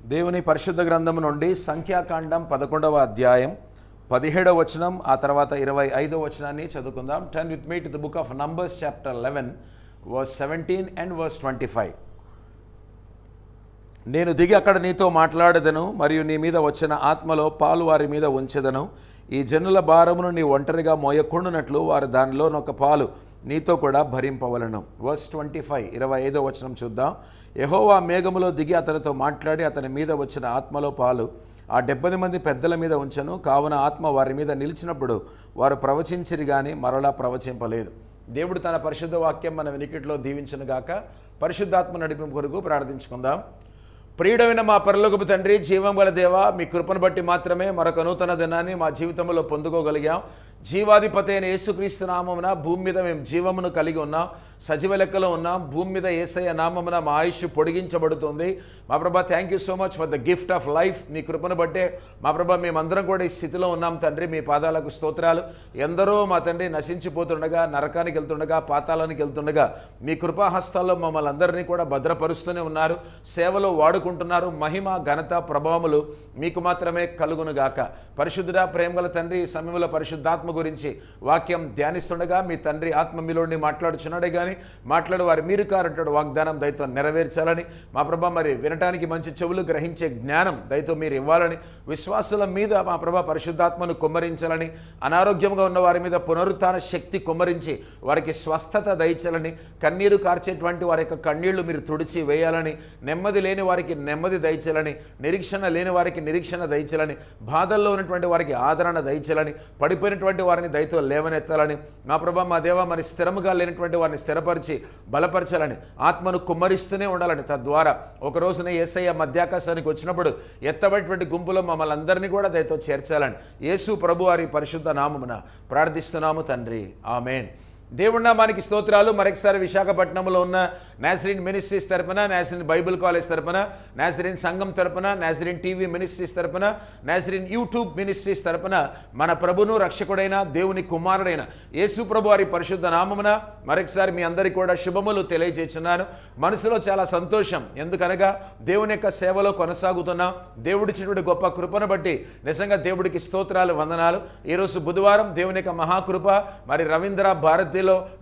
దేవుని పరిశుద్ధ గ్రంథం నుండి సంఖ్యాకాండం 11వ అధ్యాయం 17వ వచనం ఆ తర్వాత 25వ వచనాన్ని చదువుకుందాం. Turn with me to the book of Numbers chapter 11 verse 17 and verse 25. నేను దిగి అక్కడ నీతో మాట్లాడదను, మరియు నీ మీద వచ్చిన ఆత్మలో పాలు వారి మీద ఉంచెదను. ఈ జనుల భారమును నీ ఒంటరిగా మోయకుండునట్లు వారు దానిలోనొక పాలు నీతో కూడా భరింపవలను. వర్స్ 25 25వ వచనం చూద్దాం. యెహోవా మేఘములో దిగి అతనితో మాట్లాడి అతని మీద వచ్చిన ఆత్మలో పాలు ఆ 70 మంది పెద్దల మీద ఉంచెను. కావున ఆత్మ వారి మీద నిలిచినప్పుడు వారు ప్రవచించిరి గాని మరలా ప్రవచింపలేదు. దేవుడు తన పరిశుద్ధ వాక్యం మన వినికిడిలో దీవించును గాక. పరిశుద్ధాత్మ నడిపింపు కొరకు ప్రార్థించుకుందాం. ప్రియుడైన మా పరలోకపు తండ్రి, జీవం గల దేవా, మీ కృపను బట్టి మాత్రమే మరొక నూతన దినాన్ని మా జీవితంలో పొందుకోగలిగాం. జీవాధిపతి అయిన యేసుక్రీస్తు నామమున భూమి మీద మేము జీవమును కలిగి ఉన్నాం, సజీవ లెక్కలో ఉన్నాం. భూమి మీద యేసయ్య నామమున మా ఆయుష్ పొడిగించబడుతుంది. మా ప్రభా, thank you so much for the gift of life. మీ కృపను బట్టే మా ప్రభా మేమందరం కూడా ఈ స్థితిలో ఉన్నాం తండ్రి. మీ పాదాలకు స్తోత్రాలు. ఎందరో మా తండ్రి నశించిపోతుండగా, నరకానికి వెళ్తుండగా, పాతాళానికి వెళ్తుండగా మీ కృపాహస్తాల్లో మమ్మల్ని అందరినీ కూడా భద్రపరుస్తూనే ఉన్నారు, సేవలో వాడుకుంటున్నారు. మహిమ ఘనత ప్రభావములు మీకు మాత్రమే కలుగునుగాక. పరిశుద్ధుడా, ప్రేమగల తండ్రి, ఈ సమయంలో పరిశుద్ధాత్మ గురించి వాక్యం ధ్యానిస్తుండగా మీ తండ్రి ఆత్మ మీలోని మాట్లాడుచున్నాడే కానీ మాట్లాడు వారి మీరు కారంటాడు వాగ్దానం దయతో నెరవేర్చాలని మా ప్రభా, మరి వినటానికి మంచి చెవులు, గ్రహించే జ్ఞానం దయతో మీరు ఇవ్వాలని, విశ్వాసుల మీద మా ప్రభా పరిశుద్ధాత్మను కుమ్మరించాలని, అనారోగ్యంగా ఉన్న వారి మీద పునరుత్థాన శక్తి కుమ్మరించి వారికి స్వస్థత దయచాలని, కన్నీరు కార్చేటువంటి వారి యొక్క కన్నీళ్లు మీరు తుడిచి వేయాలని, నెమ్మది లేని వారికి నెమ్మది దయచాలని, నిరీక్షణ లేని వారికి నిరీక్షణ దయచాలని, బాధల్లో ఉన్నటువంటి వారికి ఆదరణ దయచాలని, పడిపోయినటువంటి వారిని దయతో లేవనెత్తాలని, మా ప్రభా మా దేవ మరి స్థిరముగా లేనటువంటి వారిని స్థిరపరిచి బలపరచాలని, ఆత్మను కుమ్మరిస్తూనే ఉండాలని, తద్వారా ఒక రోజున యేసయ్య మధ్యాకాశానికి వచ్చినప్పుడు ఎత్తబడినటువంటి గుంపులో మమ్మల్ని అందరినీ కూడా దయతో చేర్చాలని యేసు ప్రభు వారి పరిశుద్ధ నామమున ప్రార్థిస్తున్నాము తండ్రి, ఆమేన్. దేవుడి నామానికి స్తోత్రాలు. మరొకసారి విశాఖపట్నంలో ఉన్న నాజరీన్ మినిస్ట్రీస్ తరపున, నాజరీన్ బైబిల్ కాలేజ్ తరపున, నాజరీన్ సంఘం తరపున, నాజరీన్ టీవీ మినిస్ట్రీస్ తరపున, నాజరీన్ యూట్యూబ్ మినిస్ట్రీస్ తరపున మన ప్రభును రక్షకుడైన దేవుని కుమారుడైన యేసు ప్రభు వారి పరిశుద్ధ నామమున మరొకసారి మీ అందరికీ కూడా శుభములు తెలియజేస్తున్నాను. మనసులో చాలా సంతోషం. ఎందుకనగా దేవుని యొక్క సేవలో కొనసాగుతున్నాం. దేవుడిచ్చినటువంటి గొప్ప కృపను బట్టి నిజంగా దేవుడికి స్తోత్రాలు, వందనాలు. ఈరోజు బుధవారం దేవుని యొక్క మహాకృప మరి రవీంద్ర భారతి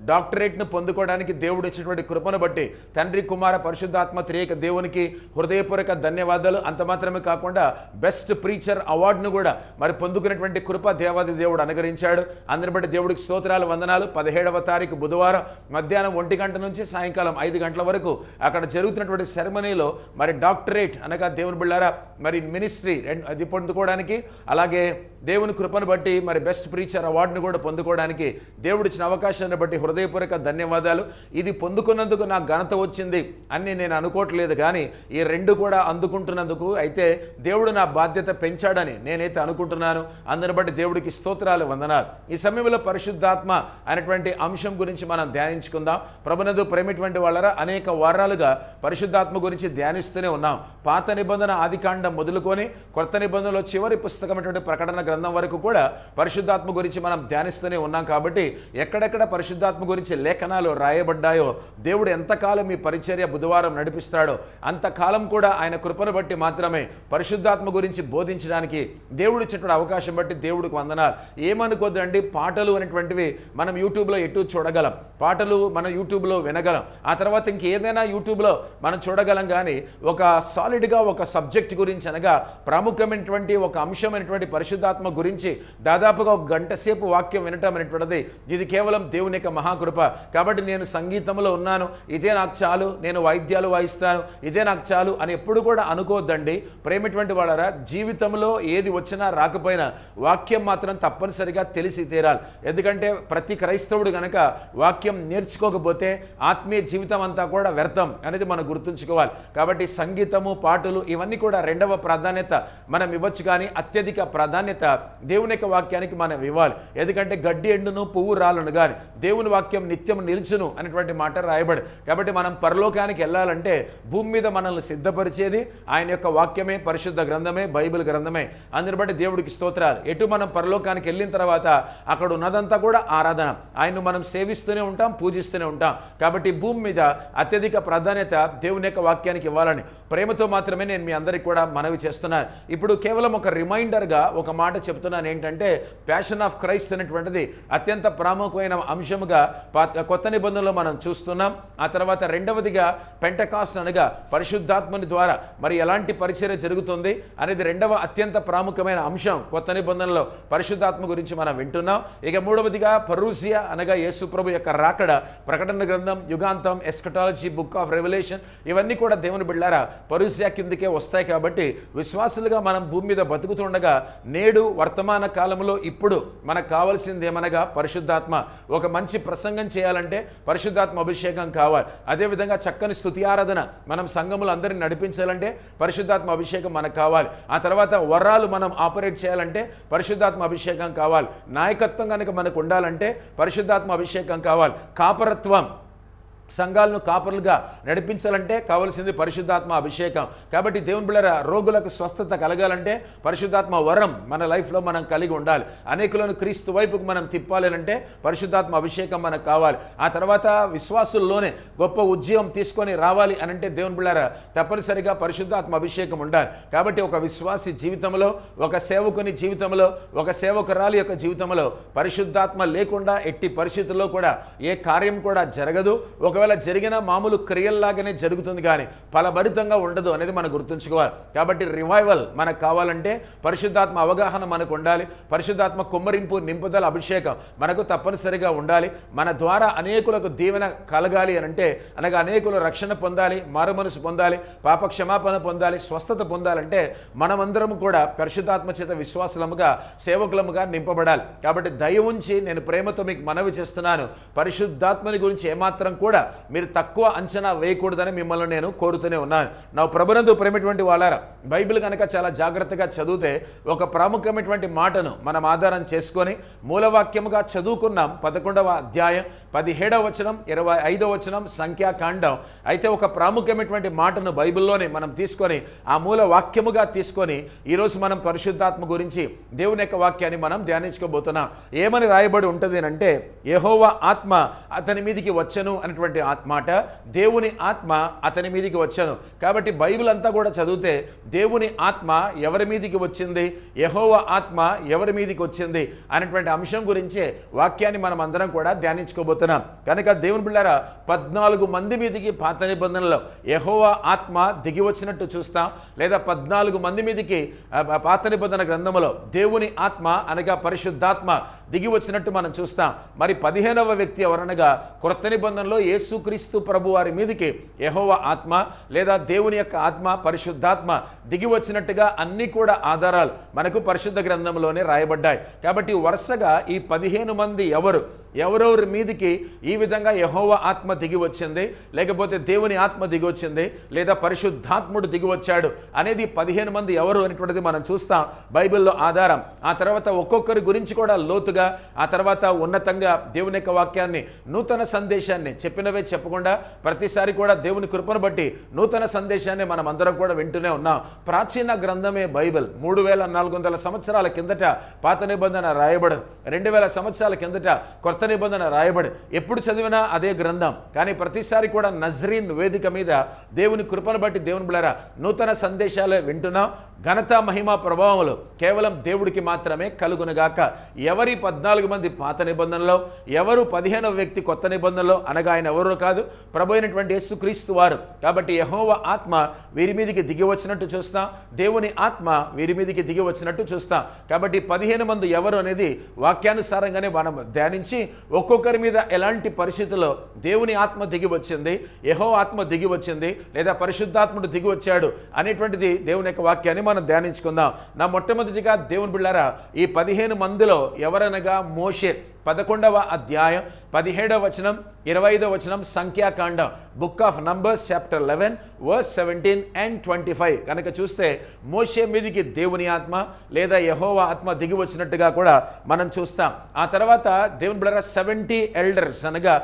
డాక్టరేట్ను పొందుకోవడానికి దేవుడు ఇచ్చినటువంటి కృపను బట్టి తండ్రి, కుమార, పరిశుద్ధాత్మ త్రియేక దేవునికి హృదయపూర్వక ధన్యవాదాలు. అంత మాత్రమే కాకుండా బెస్ట్ ప్రీచర్ అవార్డును కూడా మరి పొందుకునేటువంటి కృప దేవాది దేవుడు అనుగ్రహించాడు. అందరిని బట్టి దేవుడికి స్తోత్రాలు, వందనాలు. 17వ తారీఖు బుధవారం మధ్యాహ్నం 1 గంట నుంచి సాయంకాలం 5 గంటల వరకు అక్కడ జరుగుతున్నటువంటి సెరమనీలో మరి డాక్టరేట్ అనగా దేవుని బిళ్ళారా మరి మినిస్ట్రీ అది పొందుకోవడానికి, అలాగే దేవుని కృపను బట్టి మరి బెస్ట్ ప్రీచర్ అవార్డును కూడా పొందుకోవడానికి దేవుడిచ్చిన అవకాశాన్ని బట్టి హృదయపూర్వక ధన్యవాదాలు. ఇది పొందుకున్నందుకు నాకు ఘనత వచ్చింది అని నేను అనుకోవట్లేదు, కానీ ఈ రెండు కూడా అందుకుంటున్నందుకు అయితే దేవుడు నా బాధ్యత పెంచాడని నేనైతే అనుకుంటున్నాను. అందరిని బట్టి దేవుడికి స్తోత్రాలు, వందనాలు. ఈ సమయంలో పరిశుద్ధాత్మ అనేటువంటి అంశం గురించి మనం ధ్యానించుకుందాం. ప్రభునందు ప్రేమిటువంటి వాళ్ళరా, అనేక వారాలుగా పరిశుద్ధాత్మ గురించి ధ్యానిస్తూనే ఉన్నాం. పాత నిబంధన ఆదికాండం మొదలుకొని కొత్త నిబంధనలో చివరి పుస్తకమైనటువంటి ప్రకటన గ్రంథం వరకు కూడా పరిశుద్ధాత్మ గురించి మనం ధ్యానిస్తూనే ఉన్నాం. కాబట్టి ఎక్కడెక్కడ పరిశుద్ధాత్మ గురించి లేఖనాలు రాయబడ్డాయో, దేవుడు ఎంతకాలం ఈ పరిచర్య బుధవారం నడిపిస్తాడో అంతకాలం కూడా ఆయన కృపను బట్టి మాత్రమే పరిశుద్ధాత్మ గురించి బోధించడానికి దేవుడు ఇచ్చినటువంటి అవకాశం బట్టి దేవుడికి వందనాలు. ఏమనుకోద్దండి, పాటలు అనేటువంటివి మనం యూట్యూబ్లో ఎటు చూడగలం, పాటలు మనం యూట్యూబ్లో వినగలం, ఆ తర్వాత ఇంకేదైనా యూట్యూబ్లో మనం చూడగలం. కానీ ఒక సాలిడ్గా ఒక సబ్జెక్ట్ గురించి అనగా ప్రాముఖ్యమైనటువంటి ఒక అంశమైనటువంటి పరిశుద్ధాత్మ గురించి దాదాపుగా 1 గంట సేపు వాక్యం వినటం అనేటువంటిది ఇది కేవలం దేవుని యొక్క మహాకృప. కాబట్టి నేను సంగీతంలో ఉన్నాను, ఇదే నాకు చాలు, నేను వాయిద్యాలు వాయిస్తాను, ఇదే నాకు చాలు అని ఎప్పుడు కూడా అనుకోవద్దండి. ప్రేమటువంటి వాళ్ళరా, జీవితంలో ఏది వచ్చినా రాకపోయినా వాక్యం మాత్రం తప్పనిసరిగా తెలిసి తీరాలి. ఎందుకంటే ప్రతి క్రైస్తవుడు కనుక వాక్యం నేర్చుకోకపోతే ఆత్మీయ జీవితం అంతా కూడా వ్యర్థం అనేది మనం గుర్తుంచుకోవాలి. కాబట్టి సంగీతము, పాటలు ఇవన్నీ కూడా 2వ ప్రాధాన్యత మనం ఇవ్వచ్చు, కానీ అత్యధిక ప్రాధాన్యత దేవుని యొక్క వాక్యానికి మనం ఇవ్వాలి. ఎందుకంటే గడ్డి ఎండును, పువ్వు రాళ్ళను కానీ దేవుని వాక్యం నిత్యం నిలుచును అనేటువంటి మాట రాయబడి. కాబట్టి మనం పరలోకానికి వెళ్ళాలంటే భూమి మీద మనల్ని సిద్ధపరిచేది ఆయన యొక్క వాక్యమే, పరిశుద్ధ గ్రంథమే, బైబిల్ గ్రంథమే. అందుని బట్టి దేవుడికి స్తోత్రాలు. ఎటు మనం పరలోకానికి వెళ్ళిన తర్వాత అక్కడ ఉన్నదంతా కూడా ఆరాధన, ఆయన్ను మనం సేవిస్తూనే ఉంటాం, పూజిస్తూనే ఉంటాం. కాబట్టి భూమి మీద అత్యధిక ప్రాధాన్యత దేవుని యొక్క వాక్యానికి ఇవ్వాలని ప్రేమతో మాత్రమే నేను మీ అందరికీ కూడా మనవి చేస్తున్నాను. ఇప్పుడు కేవలం ఒక రిమైండర్గా ఒక మాట చెప్తున్నాను. ఏంటంటే ప్యాషన్ ఆఫ్ క్రైస్ట్ అనేటువంటిది అత్యంత ప్రాముఖ్యమైన అంశముగా కొత్త నిబంధనలో మనం చూస్తున్నాం. ఆ తర్వాత రెండవదిగా పెంటకాస్ట్ అనగా పరిశుద్ధాత్మని ద్వారా మరి ఎలాంటి పరిచర్య జరుగుతుంది అనేది రెండవ అత్యంత ప్రాముఖ్యమైన అంశం కొత్త నిబంధనలో పరిశుద్ధాత్మ గురించి మనం వింటున్నాం. ఇక మూడవదిగా పరూసియా అనగా యేసు ప్రభు యొక్క రాకడ, ప్రకటన గ్రంథం, యుగాంతం, ఎస్కటాలజీ, బుక్ ఆఫ్ రెవల్యూషన్, ఇవన్నీ కూడా దేవుని బిడ్డారా పరూసియా కిందకే వస్తాయి. కాబట్టి విశ్వాసులుగా మనం భూమి మీద బతుకుతుండగా నేడు వర్తమాన కాలంలో ఇప్పుడు మనకు కావాల్సింది ఏమనగా పరిశుద్ధాత్మ. ఒక మంచి ప్రసంగం చేయాలంటే పరిశుద్ధాత్మ అభిషేకం కావాలి. అదేవిధంగా చక్కని స్తుతి ఆరాధన మనం సంఘములు అందరినీ నడిపించాలంటే పరిశుద్ధాత్మ అభిషేకం మనకు కావాలి. ఆ తర్వాత వరాలు మనం ఆపరేట్ చేయాలంటే పరిశుద్ధాత్మ అభిషేకం కావాలి. నాయకత్వం కనుక మనకు ఉండాలంటే పరిశుద్ధాత్మ అభిషేకం కావాలి. కాపరత్వం, సంఘాలను కాపరులుగా నడిపించాలంటే కావలసింది పరిశుద్ధాత్మ అభిషేకం. కాబట్టి దేవుని బిడ్డలారా రోగులకు స్వస్థత కలగాలంటే పరిశుద్ధాత్మ వరం మన లైఫ్లో మనం కలిగి ఉండాలి. అనేకులను క్రీస్తు వైపుకు మనం తిప్పాలి అంటే పరిశుద్ధాత్మ అభిషేకం మనకు కావాలి. ఆ తర్వాత విశ్వాసుల్లోనే గొప్ప ఉద్యమం తీసుకొని రావాలి అని అంటే దేవుని బిడ్డలారా తప్పనిసరిగా పరిశుద్ధాత్మ అభిషేకం ఉండాలి. కాబట్టి ఒక విశ్వాసి జీవితంలో, ఒక సేవకుని జీవితంలో, ఒక సేవకురాలి యొక్క జీవితంలో పరిశుద్ధాత్మ లేకుండా ఎట్టి పరిస్థితుల్లో కూడా ఏ కార్యం కూడా జరగదు. ఒకవేళ జరిగిన మామూలు క్రియల్లాగానే జరుగుతుంది, కానీ ఫలభరితంగా ఉండదు అనేది మనం గుర్తుంచుకోవాలి. కాబట్టి రివైవల్ మనకు కావాలంటే పరిశుద్ధాత్మ అవగాహన మనకు ఉండాలి. పరిశుద్ధాత్మ కుమ్మరింపు, నింపుదల, అభిషేకం మనకు తప్పనిసరిగా ఉండాలి. మన ద్వారా అనేకులకు దీవెన కలగాలి అని అంటే అనగా అనేకులు రక్షణ పొందాలి, మారుమనసు పొందాలి, పాప క్షమాపణ పొందాలి, స్వస్థత పొందాలంటే మనమందరం కూడా పరిశుద్ధాత్మ చేత విశ్వాసులముగా, సేవకులముగా నింపబడాలి. కాబట్టి దయ ఉంచి నేను ప్రేమతో మీకు మనవి చేస్తున్నాను, పరిశుద్ధాత్మని గురించి ఏమాత్రం కూడా మీరు తక్కువ అంచనా వేయకూడదని మిమ్మల్ని నేను కోరుతూనే ఉన్నాను. నా ప్రభునందు ప్రేమటువంటి వాళ్ళారా, బైబిల్ కనుక చాలా జాగ్రత్తగా చదివితే ఒక ప్రాముఖ్యమైనటువంటి మాటను మనం ఆధారం చేసుకొని మూలవాక్యముగా చదువుకున్నాం. 11వ అధ్యాయం 17వ వచనం, 25వ వచనం, సంఖ్యాకాండం. అయితే ఒక ప్రాముఖ్యమైనటువంటి మాటను బైబిల్లోనే మనం తీసుకొని ఆ మూల వాక్యముగా తీసుకొని ఈరోజు మనం పరిశుద్ధాత్మ గురించి దేవుని యొక్క వాక్యాన్ని మనం ధ్యానించుకోబోతున్నాం. ఏమని రాయబడి ఉంటుంది అంటే యెహోవా ఆత్మ అతని మీదికి వచ్చెను అనేటువంటి మాట, దేవుని ఆత్మ అతని మీదికి వచ్చాను. కాబట్టి బైబిల్ అంతా కూడా చదివితే దేవుని ఆత్మ ఎవరి మీదికి వచ్చింది, యెహోవా ఆత్మ ఎవరి మీదికి వచ్చింది అనేటువంటి అంశం గురించే వాక్యాన్ని మనం అందరం కూడా ధ్యానించుకోబోతున్నాం. కనుక దేవుని బిడ్డలారా 14 మంది మీదికి పాత నిబంధనలో యెహోవా ఆత్మ దిగి వచ్చినట్టు చూస్తాం, లేదా 14 మంది మీదికి పాత నిబంధన గ్రంథంలో దేవుని ఆత్మ అనగా పరిశుద్ధాత్మ దిగి వచ్చినట్టు మనం చూస్తాం. మరి 15వ వ్యక్తి ఎవరనగా క్రొత్త నిబంధనలో యేసుక్రీస్తు ప్రభు వారి మీదికి యెహోవా ఆత్మ లేదా దేవుని యొక్క ఆత్మ, పరిశుద్ధాత్మ దిగి వచ్చినట్టుగా అన్ని కూడా ఆధారాలు మనకు పరిశుద్ధ గ్రంథంలోనే రాయబడ్డాయి. కాబట్టి వరుసగా ఈ 15 మంది ఎవరెవరి మీదికి ఈ విధంగా యెహోవా ఆత్మ దిగి వచ్చింది, లేకపోతే దేవుని ఆత్మ దిగి వచ్చింది, లేదా పరిశుద్ధాత్ముడు దిగి వచ్చాడు అనేది 15 మంది ఎవరు అనేటువంటిది మనం చూస్తాం బైబిల్లో ఆధారం. ఆ తర్వాత ఒక్కొక్కరి గురించి కూడా లోతుగా, ఆ తర్వాత ఉన్నతంగా దేవుని యొక్క వాక్యాన్ని, నూతన సందేశాన్ని చెప్పినవే చెప్పకుండా ప్రతిసారి కూడా దేవుని కృపను బట్టి నూతన సందేశాన్ని మనం అందరం కూడా వింటూనే ఉన్నాం. ప్రాచీన గ్రంథమే బైబిల్. 3400 సంవత్సరాల కిందట పాత నిబంధన రాయబడదు, 2000 సంవత్సరాల కిందట కొత్త నిబంధన రాయబడి ఎప్పుడు చదివినా అదే గ్రంథం. కానీ ప్రతిసారి కూడా నజరీన్ వేదిక మీద దేవుని కృపను బట్టి దేవుని బిడ్డలారా నూతన సందేశాలే వింటున్నాం. ఘనత, మహిమ, ప్రభావములు కేవలం దేవుడికి మాత్రమే కలుగునుగాక. ఎవరి 14 మంది పాత నిబంధనలో, ఎవరు 15వ వ్యక్తి కొత్త నిబంధనలో అనగా ఆయన ఎవరో కాదు, ప్రభు అయినటువంటి యేసుక్రీస్తు వారు. కాబట్టి యెహోవా ఆత్మ వీరి మీదికి దిగి వచ్చినట్టు చూస్తాం, దేవుని ఆత్మ వీరి మీదికి దిగి వచ్చినట్టు చూస్తాం. కాబట్టి 15 మంది ఎవరు అనేది వాక్యానుసారంగానే మనం ధ్యానించి ఒక్కొక్కరి మీద ఎలాంటి పరిస్థితుల్లో దేవుని ఆత్మ దిగి వచ్చింది, యెహోవా ఆత్మ దిగి వచ్చింది, లేదా పరిశుద్ధాత్ముడు దిగి వచ్చాడు అనేటువంటిది దేవుని యొక్క వాక్యాన్ని మనం ధ్యానించుకుందాం. నా మొట్టమొదటిగా దేవుని బిడ్డలారా ఈ 15 మందిలో ఎవరనగా మోషే 11వ అధ్యాయం 17వ వచనం 25వ వచనం సంఖ్యాకాండం book of Numbers chapter 11 verse 17 and 25 కనుక చూస్తే మోషే మీదికి దేవుని ఆత్మ లేదా యెహోవా ఆత్మ దిగి వచ్చినట్టుగా కూడా మనం చూస్తాం. ఆ తర్వాత దేవుని బిడ్డలారా 70 ఎల్డర్స్ అనగా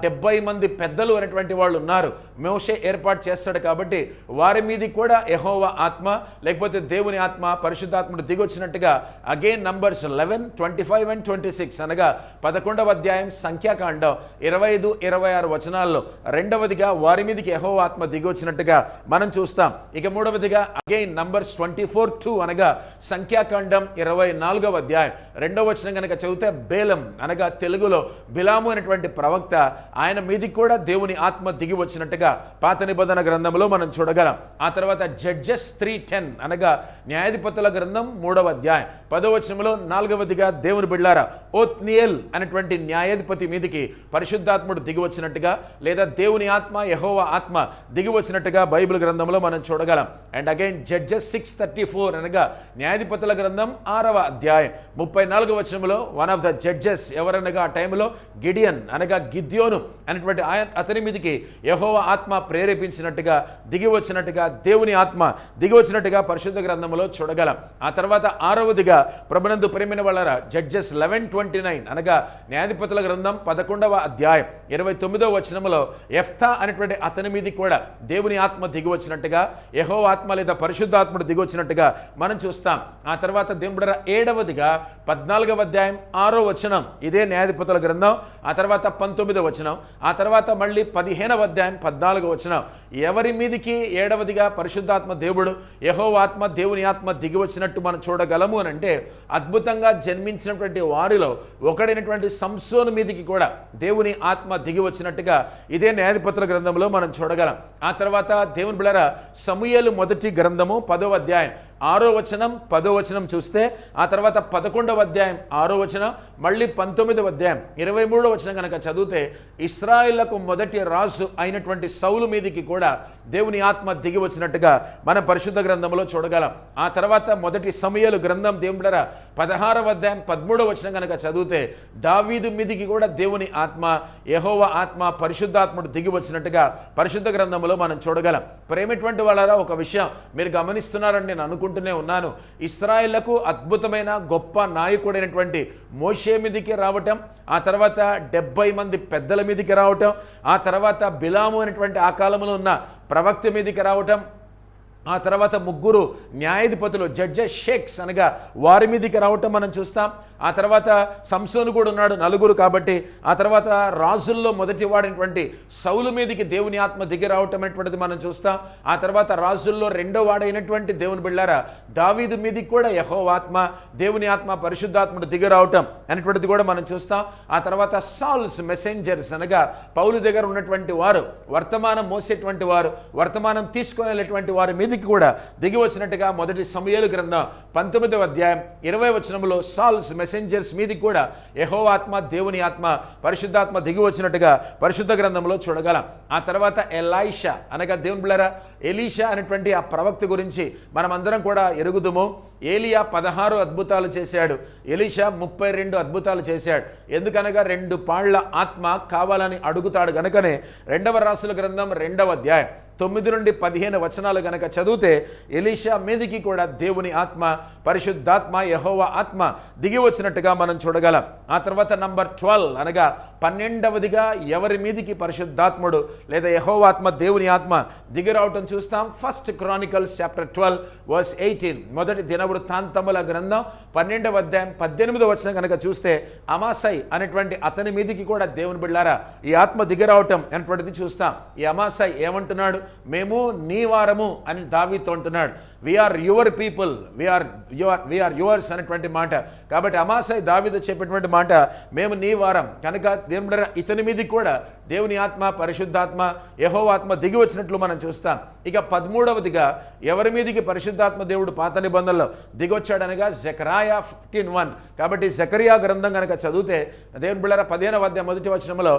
70 మంది పెద్దలు అనేటువంటి వాళ్ళు ఉన్నారు. మోషే ఏర్పాటు చేస్తాడు కాబట్టి వారి మీది కూడా యెహోవా ఆత్మ లేకపోతే దేవుని ఆత్మ పరిశుద్ధాత్ముడు దిగి వచ్చినట్టుగా అగైన్ నంబర్స్ 11, 25 అండ్ 26 అనగా 11వ అధ్యాయం సంఖ్యాకాండం 25, 26 వచనాల్లో రెండవదిగా వారి మీదకి యెహోవా ఆత్మ దిగి వచ్చినట్టుగా మనం చూస్తాం. ఇక మూడవదిగా అగైన్ నంబర్స్ 24:2 అనగా సంఖ్యాకాండం 24వ అధ్యాయం 2వ వచనం కనుక చదివితే బేలం అనగా తెలుగులో బిలాము అనేటువంటి ప్రవక్త ఆయన మీదికి కూడా దేవుని ఆత్మ దిగి వచ్చినట్టుగా పాత నిబంధన గ్రంథంలో మనం చూడగలం. ఆ తర్వాత జడ్జెస్ 3:10 అనగా న్యాయాధిపతుల గ్రంథం 3వ అధ్యాయం 10వ వచనంలో 4వదిగా దేవుని బిడ్డలారా ఓత్నియేల్ అనేటువంటి న్యాయాధిపతి మీదికి పరిశుద్ధాత్ముడు దిగి వచ్చినట్టుగా లేదా దేవుని ఆత్మ యెహోవా ఆత్మ దిగి వచ్చినట్టుగా బైబిల్ గ్రంథంలో మనం చూడగలం. అండ్ అగైన్ జడ్జెస్ 6:34 అనగా న్యాయాధిపతుల గ్రంథం 6వ అధ్యాయం 34వ వచనంలో వన్ ఆఫ్ ద జడ్జెస్ ఎవరనగా ఆ టైంలో గిడియన్ అనగా గిద్యోను అనేటువంటి అతని మీదికి యెహోవా ఆత్మ ప్రేరేపించినట్టుగా దిగి వచ్చినట్టుగా దేవుని ఆత్మ దిగి వచ్చినట్టుగా పరిశుద్ధ గ్రంథంలో చూడగలం. ఆ తర్వాత 6వదిగా ప్రభునందు ప్రేమైన వాళ్ళరా జడ్జెస్ 11:29 అనగా న్యాయాధిపతుల గ్రంథం 11వ అధ్యాయం 29వ వచనంలో యెఫ్తా అనేటువంటి అతని మీదకి కూడా దేవుని ఆత్మ దిగి వచ్చినట్టుగా యెహోవా ఆత్మ లేదా పరిశుద్ధాత్ముడు దిగి వచ్చినట్టుగా మనం చూస్తాం. ఆ తర్వాత దేవుడు 7వదిగా 14వ అధ్యాయం 6వ వచనం ఇదే న్యాయాధిపతుల గ్రంథం. ఆ తర్వాత 19వ వచనం. ఆ తర్వాత మళ్ళీ 15వ అధ్యాయం 14వ వచనం ఎవరి మీదికి 7వదిగా పరిశుద్ధాత్మ దేవుడు యెహోవా ఆత్మ దేవుని ఆత్మ దిగి వచ్చినట్టు మనం చూడగలము అని అంటే అద్భుతంగా జన్మించినటువంటి వారిలో ఒకడైనటువంటి సంసోను మీదికి కూడా దేవుని ఆత్మ దిగి వచ్చినట్టుగా ఇదే న్యాయాధిపతుల గ్రంథంలో మనం చూడగలం. ఆ తర్వాత దేవుని బిడ్డలారా సమూయేలు మొదటి గ్రంథము 10వ అధ్యాయం 6వ వచనం 10వ వచనం చూస్తే ఆ తర్వాత 11వ అధ్యాయం 6వ వచనం మళ్ళీ 19వ అధ్యాయం 23వ వచనం కనుక చదివితే ఇశ్రాయేలుకు మొదటి రాజు అయినటువంటి సౌలు మీదికి కూడా దేవుని ఆత్మ దిగి వచ్చినట్టుగా మనం పరిశుద్ధ గ్రంథంలో చూడగలం. ఆ తర్వాత మొదటి సమూయేలు గ్రంథం దేవుని బిడ్డలారా 16వ అధ్యాయం 13వ వచనం కనుక చదివితే దావీదు మీదికి కూడా దేవుని ఆత్మ యెహోవా ఆత్మ పరిశుద్ధాత్ముడు దిగి వచ్చినట్టుగా పరిశుద్ధ గ్రంథంలో మనం చూడగలం. ప్రేమటువంటి వాళ్ళారా ఒక విషయం మీరు గమనిస్తున్నారని నేను అనుకుంటూనే ఉన్నాను. ఇశ్రాయేలుకు అద్భుతమైన గొప్ప నాయకుడైనటువంటి మోషే మీదికి రావటం, ఆ తర్వాత 70 మంది పెద్దల మీదికి రావటం, ఆ తర్వాత బిలాము అనేటువంటి ఆ కాలంలో ఉన్న ప్రవక్త మీదికి రావటం, ఆ తర్వాత 3 న్యాయాధిపతులు జడ్జెస్ షేక్స్ అనగా వారి మీదికి రావటం మనం చూస్తాం. ఆ తర్వాత సంసోను కూడా ఉన్నాడు 4 కాబట్టి. ఆ తర్వాత రాజుల్లో మొదటి వాడైనటువంటి సౌలు మీదికి దేవుని ఆత్మ దిగి రావటం అనేటువంటిది మనం చూస్తాం. ఆ తర్వాత రాజుల్లో 2వ వాడైనటువంటి దేవుని బిడ్డలారా దావీదు మీదికి కూడా యెహోవా ఆత్మ దేవుని ఆత్మ పరిశుద్ధాత్ముడు దిగి రావటం అనేటువంటిది కూడా మనం చూస్తాం. ఆ తర్వాత సాల్స్ మెసెంజర్స్ అనగా పౌలు దగ్గర ఉన్నటువంటి వారు వర్తమానం మోసేటువంటి వారు వర్తమానం తీసుకునేటువంటి వారి మీదకి కూడా దిగి వచ్చినట్టుగా మొదటి సమూయేలు గ్రంథం 19వ అధ్యాయం 20వ వచనంలో సాల్స్ మెసెంజర్స్ మీదకి కూడా యెహోవా ఆత్మ దేవుని ఆత్మ పరిశుద్ధాత్మ దిగి వచ్చినట్టుగా పరిశుద్ధ గ్రంథంలో చూడగలం. ఆ తర్వాత ఎలైషా అనగా దేవుని బిడ్డలారా ఎలీషా అనేటువంటి ఆ ప్రవక్త గురించి మనమందరం కూడా ఎరుగుదుము. ఏలియా 16 అద్భుతాలు చేశాడు, ఎలీషా 32 అద్భుతాలు చేశాడు. ఎందుకనగా 2 పాళ్ల ఆత్మ కావాలని అడుగుతాడు గనుకనే 2వ రాసుల గ్రంథం 2వ అధ్యాయం 9 నుండి 15 వచనాలు గనక చదివితే ఎలీషా మీదికి కూడా దేవుని ఆత్మ పరిశుద్ధాత్మ యెహోవా ఆత్మ దిగి వచ్చినట్టుగా మనం చూడగలం. ఆ తర్వాత నంబర్ 12 అనగా 12వదిగా ఎవరి మీదికి పరిశుద్ధాత్ముడు లేదా యెహోవా ఆత్మ దేవుని ఆత్మ దిగి రావటం చూస్తాం. ఫస్ట్ క్రానికల్స్ చాప్టర్ 12 వర్స్ 18 మొదటి దినవృత్తాంతముల గ్రంథం 12వ అధ్యాయం 18వ వచనం కనుక చూస్తే అమాసై అనేటువంటి అతని మీదికి కూడా దేవుని బిడ్డలారా ఈ ఆత్మ దిగి రావటం అనేటువంటిది చూస్తాం. ఈ అమాసై ఏమంటున్నాడు? మేము నీ వారము అని దావీదుతో అంటున్నాడు. We are your people, we are yours అనేటువంటి మాట. కాబట్టి అమాసై దావీదు చెప్పేటువంటి మాట మేము నీ వారం కనుక దేవుని ఇతని మీదకి కూడా దేవుని ఆత్మ పరిశుద్ధాత్మ యెహోవా ఆత్మ దిగి వచ్చినట్లు మనం చూస్తాం. ఇక 13వదిగా ఎవరి మీదికి పరిశుద్ధాత్మ దేవుడు పాత నిబంధనలో దిగొచ్చాడనగా జకర్యా 15:1. కాబట్టి జకర్యా గ్రంథం కనుక చదివితే దేవుని బిడ్డలారా 15వ అధ్యాయం మొదటి వచనంలో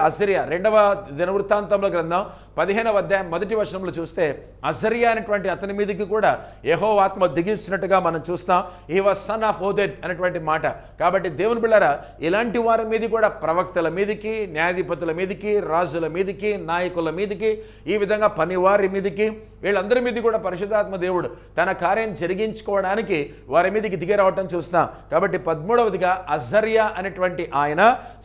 అసరియా 2వ దినవృత్తాంతంలో గ్రంథం 15వ అధ్యాయం మొదటి వచనంలో చూస్తే అసరియా అనేటువంటి అతని మీదకి కూడా యెహోవా ఆత్మ దిగించినట్టుగా మనం చూస్తాం. హీ వాజ్ సన్ ఆఫ్ ఓదెడ్ అనేటువంటి మాట. కాబట్టి దేవుని బిడ్డలారా, ఇలాంటి వారి మీద కూడా ప్రవక్తల మీదకి, న్యాయాధిపతుల మీదకి, రాజుల మీదకి, నాయకుల మీదకి, ఈ విధంగా పనివారి మీదకి, వీళ్ళందరి మీద కూడా పరిశుద్ధాత్మ దేవుడు తన కార్యం జరిగించుకోవడానికి వారి మీదకి దిగి రావటం చూస్తాం. కాబట్టి 13వదిగా అజర్యా అనేటువంటి ఆయన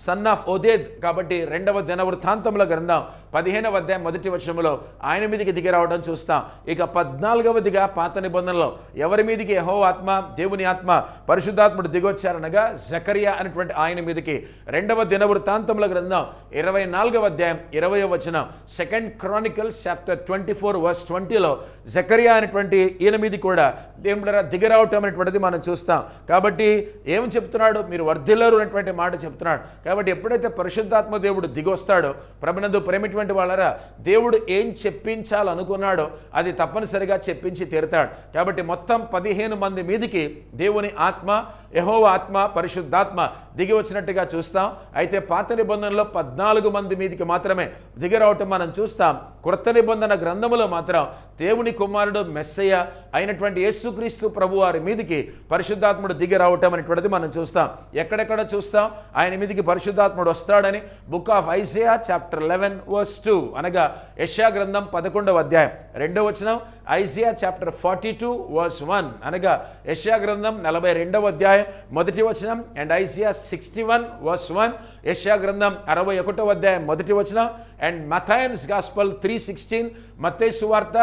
సన్ ఆఫ్ ఓదేద్. కాబట్టి 2వ దినవృత్తాంతముల గ్రంథం 15వ అధ్యాయం 1వ వచనంలో ఆయన మీదకి దిగి రావడం చూస్తాం. ఇక 14వదిగా పాత నిబంధనలో ఎవరి మీదకి యెహోవా ఆత్మ, దేవుని ఆత్మ, పరిశుద్ధాత్ముడు దిగొచ్చారనగా జకరియా అనేటువంటి ఆయన మీదకి 2వ దినవృత్తాంతముల గ్రంథం 24వ అధ్యాయం 20వ వచనం, 2 Chronicles చాప్టర్ 24 వర్స్ 20లో జకరియా అనేటువంటి ఈయన మీద కూడా దేవుడు దిగిరావటం అనేటువంటిది మనం చూస్తాం. కాబట్టి ఏం చెప్తున్నాడు? మీరు వర్ధిల్లరు అనేటువంటి మాట చెప్తున్నాడు. కాబట్టి ఎప్పుడైతే పరిశుద్ధాత్మ దేవుడు దిగొస్తాడో, ప్రభునందు ప్రేమిటువంటి వాళ్ళరా, దేవుడు ఏం చెప్పించాలనుకున్నాడో అది తప్పనిసరిగా చెప్పించి తీరుతాడు. కాబట్టి మొత్తం 15 మంది మీదికి దేవుని ఆత్మ, యెహోవా ఆత్మ, పరిశుద్ధాత్మ దిగి వచ్చినట్టుగా చూస్తాం. అయితే పాత నిబంధనలో 14 మంది మీదికి మాత్రమే దిగిరావటం మనం చూస్తాం. క్రొత్త నిబంధన గ్రంథములో మాత్రం దేవుని కుమారుడు మెస్సయ్య అయినటువంటి యేసుక్రీస్తు ప్రభు వారి మీదికి పరిశుద్ధాత్ముడు దిగి రావటం అనేటువంటిది మనం చూస్తాం. ఎక్కడెక్కడ చూస్తాం ఆయన మీదికి పరిశుద్ధాత్ముడు వస్తాడని? Book of Isaiah chapter 11 verse 2 అనగా యెషయా గ్రంథం 11వ అధ్యాయం 2వ వచనం, ఐజయా చాప్టర్ 42 వర్స్ 1 అనగా యెషయా గ్రంథం 42వ అధ్యాయం 1వ వచనం, అండ్ ఐజయా 61 వర్స్ 1, యెషయా గ్రంథం 61వ అధ్యాయం 1వ వచనం, అండ్ మత్తయిస్ గాస్పల్ 3:16, మత్తయి సువార్త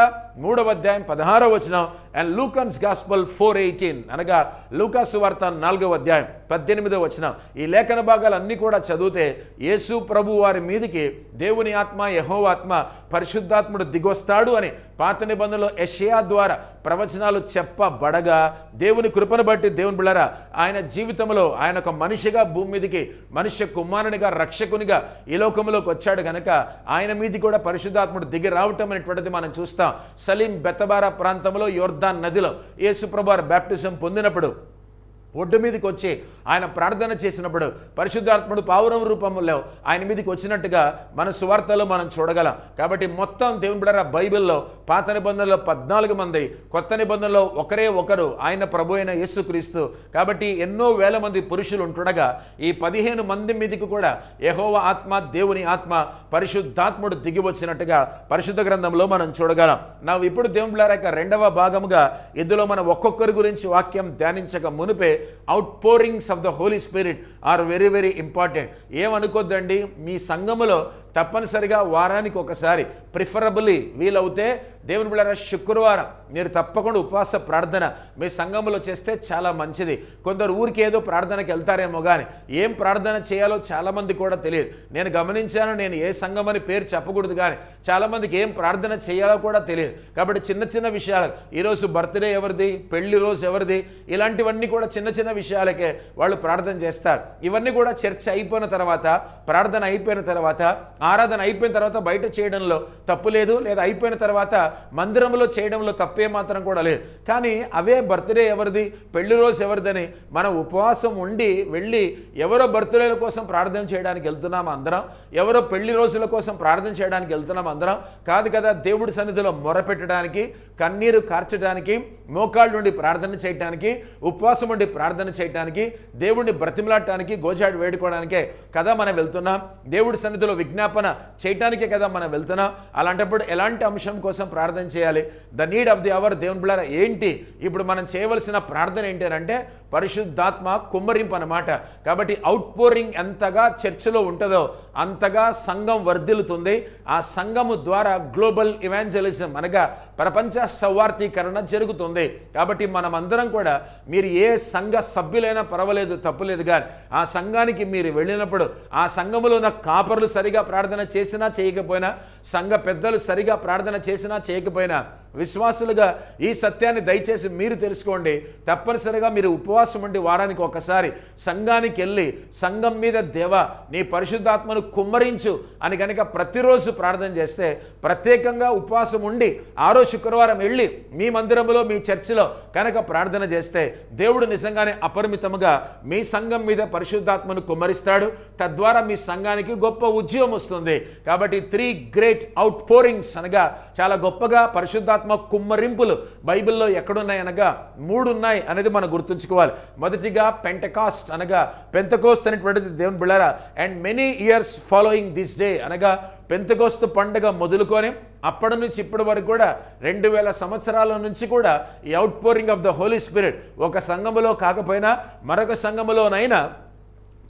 3వ అధ్యాయం 16వ వచనం, అండ్ లూకాస్ గాస్పల్ 4:18 అనగా లూకా సువార్త 4వ అధ్యాయం 18వ వచనం. ఈ లేఖన భాగాలన్నీ కూడా చదివితే యేసు ప్రభు వారి మీదికి దేవుని ఆత్మ, యెహోవా ఆత్మ, పరిశుద్ధాత్ముడు దిగొస్తాడు అని పాత నిబంధనలో యెషయా ద్వారా ప్రవచనాలు చెప్పబడగా, దేవుని కృపను బట్టి దేవుని బిళ్ళరా ఆయన జీవితంలో ఆయన ఒక మనిషిగా భూమి మీదకి, మనుష్య కుమారునిగా, రక్షకునిగా ఈ లోకంలోకి వచ్చాడు కనుక ఆయన మీది కూడా పరిశుద్ధాత్ముడు దిగి రావటం అనేటువంటిది మనం చూస్తాం. సలీం బెతబారా ప్రాంతంలో యోర్దాన్ నదిలో యేసు ప్రభు వారు బాప్టిజం పొందినప్పుడు ఒడ్డు మీదకి వచ్చి ఆయన ప్రార్థన చేసినప్పుడు పరిశుద్ధాత్ముడు పావురం రూపంలో ఆయన మీదకి వచ్చినట్టుగా మన సువార్తలో మనం చూడగలం. కాబట్టి మొత్తం దేవుని బిడ్డలారా బైబిల్లో పాత నిబంధనలో 14 మంది, కొత్త నిబంధనలో ఒకరే ఒకరు, ఆయన ప్రభు అయిన యేసుక్రీస్తు. కాబట్టి ఎన్నో వేల మంది పురుషులు ఉంటుండగా ఈ 15 మంది మీదకి కూడా యెహోవా ఆత్మ, దేవుని ఆత్మ, పరిశుద్ధాత్ముడు దిగి వచ్చినట్టుగా పరిశుద్ధ గ్రంథంలో మనం చూడగలం. ఇప్పుడు దేవుని బిడ్డలారా 2వ భాగముగా ఇందులో మనం ఒక్కొక్కరి గురించి వాక్యం ధ్యానించక మునిపే outpourings of the Holi spirit are very very important. ఏమనుకోద్దండి, మీ సంఘములో తప్పనిసరిగా వారానికి ఒకసారి, ప్రిఫరబుల్లీ వీలవుతే దేవుని బిడ్డలారా శుక్రవారం మీరు తప్పకుండా ఉపవాస ప్రార్థన మీ సంఘంలో చేస్తే చాలా మంచిది. కొందరు ఊరికి ఏదో ప్రార్థనకి వెళ్తారేమో కానీ ఏం ప్రార్థన చేయాలో చాలామంది కూడా తెలియదు. నేను గమనించాను, నేను ఏ సంఘం అని పేరు చెప్పకూడదు కానీ చాలామందికి ఏం ప్రార్థన చేయాలో కూడా తెలియదు. కాబట్టి చిన్న చిన్న విషయాలు, ఈరోజు బర్త్డే ఎవరిది, పెళ్లి రోజు ఎవరిది, ఇలాంటివన్నీ కూడా చిన్న చిన్న విషయాలకే వాళ్ళు ప్రార్థన చేస్తారు. ఇవన్నీ కూడా చర్చ అయిపోయిన తర్వాత, ప్రార్థన అయిపోయిన తర్వాత, ఆరాధన అయిపోయిన తర్వాత బయట చేయడంలో తప్పు లేదు, లేదా అయిపోయిన తర్వాత మందిరంలో చేయడంలో తప్పే మాత్రం కూడా లేదు. కానీ అవే బర్త్డే ఎవరిది, పెళ్లి రోజు ఎవరిదని మనం ఉపవాసం ఉండి వెళ్ళి ఎవరో బర్త్డేల కోసం ప్రార్థన చేయడానికి వెళ్తున్నాం అందరం, ఎవరో పెళ్లి రోజుల కోసం ప్రార్థన చేయడానికి వెళ్తున్నాం అందరం కాదు కదా. దేవుడి సన్నిధిలో మొరపెట్టడానికి, కన్నీరు కార్చడానికి, మోకాళ్ళ నుండి ప్రార్థన చేయడానికి, ఉపవాసం ఉండి ప్రార్థన చేయడానికి, దేవుడిని బ్రతిమలాడటానికి, గోజాడు వేడుకోవడానికే కదా మనం వెళ్తున్నాం. దేవుడి సన్నిధిలో విజ్ఞాపన చేయటానికే కదా మనం వెళ్తున్నాం. అలాంటప్పుడు ఎలాంటి అంశం కోసం ప్రార్థన చేయాలి? The need of the hour దేవుని బిడ్డలారా ఏంటి? ఇప్పుడు మనం చేయవలసిన ప్రార్థన ఏంటి అంటే పరిశుద్ధాత్మ కుమ్మరింపు అన్నమాట. కాబట్టి అవుట్ పోరింగ్ ఎంతగా చర్చిలో ఉంటుందో అంతగా సంఘం వర్ధిల్లుతుంది. ఆ సంఘము ద్వారా గ్లోబల్ ఇవాంజలిజం అనగా ప్రపంచ సౌవార్థీకరణ జరుగుతుంది. కాబట్టి మనమందరం కూడా, మీరు ఏ సంఘ సభ్యులైనా పర్వాలేదు, తప్పులేదు, కానీ ఆ సంఘానికి మీరు వెళ్ళినప్పుడు ఆ సంఘములో ఉన్న కాపరులు సరిగా ప్రార్థన చేసినా చేయకపోయినా, సంఘ పెద్దలు సరిగా ప్రార్థన చేసినా చేయకపోయినా, విశ్వాసులుగా ఈ సత్యాన్ని దయచేసి మీరు తెలుసుకోండి. తప్పనిసరిగా మీరు ఉపవాసం ఉపవాసం ఉండి వారానికి ఒకసారి సంఘానికి వెళ్ళి సంఘం మీద దేవా నీ పరిశుద్ధాత్మను కుమ్మరించు అని కనుక ప్రతిరోజు ప్రార్థన చేస్తే, ప్రత్యేకంగా ఉపవాసం ఉండి 6వ శుక్రవారం వెళ్ళి మీ మందిరంలో మీ చర్చిలో కనుక ప్రార్థన చేస్తే దేవుడు నిజంగానే అపరిమితముగా మీ సంఘం మీద పరిశుద్ధాత్మను కుమ్మరిస్తాడు. తద్వారా మీ సంఘానికి గొప్ప ఉద్యమం వస్తుంది. కాబట్టి 3 గ్రేట్ అవుట్ పోరింగ్స్ అనగా చాలా గొప్పగా పరిశుద్ధాత్మ కుమ్మరింపులు బైబిల్లో ఎక్కడున్నాయనగా 3 ఉన్నాయి అనేది మనం గుర్తుంచుకోవాలి. మొదటిగా పెంటకాస్ట్ అనగా పెంతెకోస్తు అనేటువంటిది దేవుని బిళ్ళారా, and many years following this day అనగా పెంతెకోస్తు పండుగ మొదలుకొని అప్పటి నుంచి ఇప్పటి వరకు కూడా 2000 సంవత్సరాల నుంచి కూడా ఈ outpouring of the Holi Spirit ఒక సంఘములో కాకపోయినా మరొక సంఘములోనైనా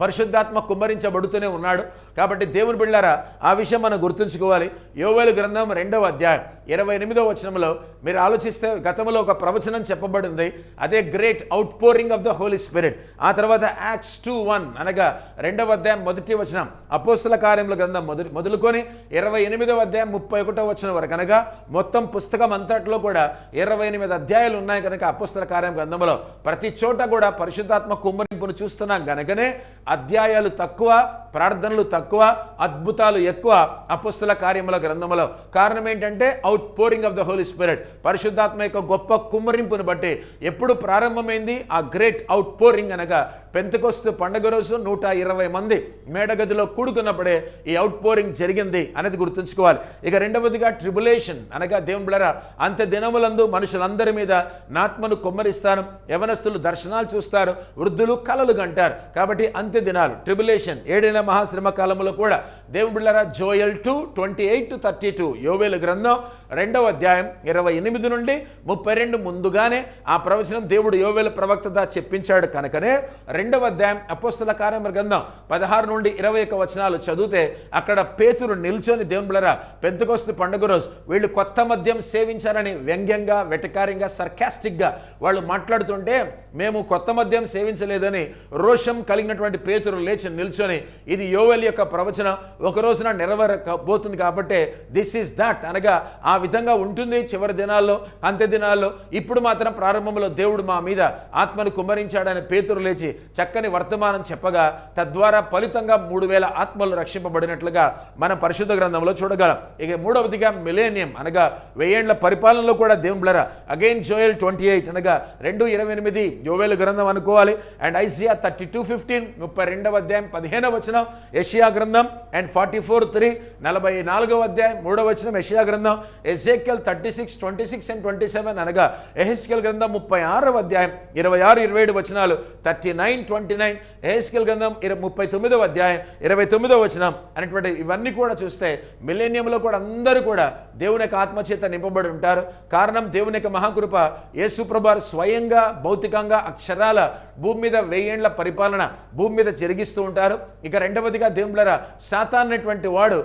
పరిశుద్ధాత్మ కుమ్మరించబడుతూనే ఉన్నాడు. కాబట్టి దేవుని బిళ్ళారా ఆ విషయం మనం గుర్తుంచుకోవాలి. యోవేలు గ్రంథం 2వ అధ్యాయం 28వ వచనంలో మీరు ఆలోచిస్తే గతంలో ఒక ప్రవచనం చెప్పబడింది, అదే great outpouring of the Holi Spirit. ఆ తర్వాత యాక్ట్స్ 2:1 అనగా 2వ అధ్యాయం 1వ వచనం, అపోస్తల కార్యముల గ్రంథం మొదలుకొని 28వ అధ్యాయం 31వ వచనం వరకు అనగా మొత్తం పుస్తకం అంతట్లో కూడా 28 అధ్యాయాలు ఉన్నాయి కనుక అపోస్తల కార్యం గ్రంథంలో ప్రతి చోట కూడా పరిశుద్ధాత్మ కుమ్మరింపును చూస్తున్నాం. కనుకనే అధ్యాయాలు తక్కువ, ప్రార్థనలు తక్కువ, అద్భుతాలు ఎక్కువ అపోస్తల కార్యముల గ్రంథములో. కారణం ఏంటంటే outpouring of the Holi Spirit, పరిశుద్ధాత్మ యొక్క గొప్ప కుమ్మరింపును బట్టి. ఎప్పుడు ప్రారంభమైంది ఆ గ్రేట్ అవుట్ పోరింగ్ అనగా పెంతెకోస్తు పండుగ రోజు 120 మంది మేడగదిలో కూడుకున్నప్పుడే ఈ అవుట్ పోరింగ్ జరిగింది అనేది గుర్తుంచుకోవాలి. ఇక రెండవదిగా ట్రిబులేషన్ అనగా దేవుని బిడ్డలారా అంత్య దినములందు మనుషులందరి మీద నాత్మను కుమ్మరిస్తాను, యవనస్తులు దర్శనాలు చూస్తారు, వృద్ధులు కలలు కంటారు. కాబట్టి అంత్య దినాలు ట్రిబులేషన్ 7వ మహాశ్రమ కాలంలో కూడా దేవుని బిడ్డలారా జోయల్ 2:28-32 యోవేలు గ్రంథం 2వ అధ్యాయం 28 నుండి 32 ముందుగానే ఆ ప్రవచనం దేవుడు యోవేలు ప్రవక్త చెప్పించాడు. కనుకనే 2వ అధ్యాయం అపోస్తల కార్యముల గ్రంథం 16 నుండి 21 వచనాలు చదివితే అక్కడ పేతురు నిల్చొని దేవుని బిడ్డలారా పెంతెకోస్తు పండుగ రోజు వీళ్ళు కొత్త మద్యం సేవించారని వ్యంగ్యంగా, వెటకారంగా, సర్కాస్టిక్గా వాళ్ళు మాట్లాడుతుంటే, మేము కొత్త మద్యం సేవించలేదని రోషం కలిగినటువంటి పేతురు లేచి నిల్చొని ఇది యోవేలు యొక్క ప్రవచనం ఒక రోజున నెరవేరబోతుంది కాబట్టి దిస్ ఈస్ దట్ అనగా ఆ విధంగా ఉంటుంది చివరి దినాల్లో, అంత్య దినాల్లో. ఇప్పుడు మాత్రం ప్రారంభంలో దేవుడు మా మీద ఆత్మను కుమ్మరించాడని పేతురు లేచి చక్కని వర్తమానం చెప్పగా తద్వారా ఫలితంగా 3000 ఆత్మలు రక్షింపబడినట్లుగా మనం పరిశుద్ధ గ్రంథంలో చూడగలం. ఇక మూడవదిగా మిలేనియం అనగా 1000 ఏళ్ల పరిపాలనలో కూడా దేవుని బిడ్డలారా అగైన్ జోయల్ 28 అనగా 2:28 యోవేలు గ్రంథం అనుకోవాలి. అండ్ ఐజియా 32:15 32వ అధ్యాయం 15వ వచనం యెషయా గ్రంథం అండ్ 44:3 44వ అధ్యాయం 3వ వచనం యెషయా గ్రంథం, ఎజెకియల్ 36:26 and 27 అనగా యెహెజ్కేలు గ్రంథం 36వ అధ్యాయం 26-27 వచనాలు 39-29 యెహెజ్కేలు గ్రంథం 39వ అధ్యాయం 29వ వచనం అనేటువంటి ఇవన్నీ కూడా చూస్తే మిలేనియంలో కూడా అందరూ కూడా దేవుని యొక్క ఆత్మచేత నింపబడి ఉంటారు. కారణం దేవుని యొక్క మహాకృప, యేసు ప్రభువారు స్వయంగా భౌతికంగా అక్షరాల భూమి మీద 1000 ఏళ్ల పరిపాలన భూమి మీద జరిగిస్తూ ఉంటారు. ఇక రెండవదిగా దేవుని బిడ్డలారా సాతాను అనేటువంటి వాడు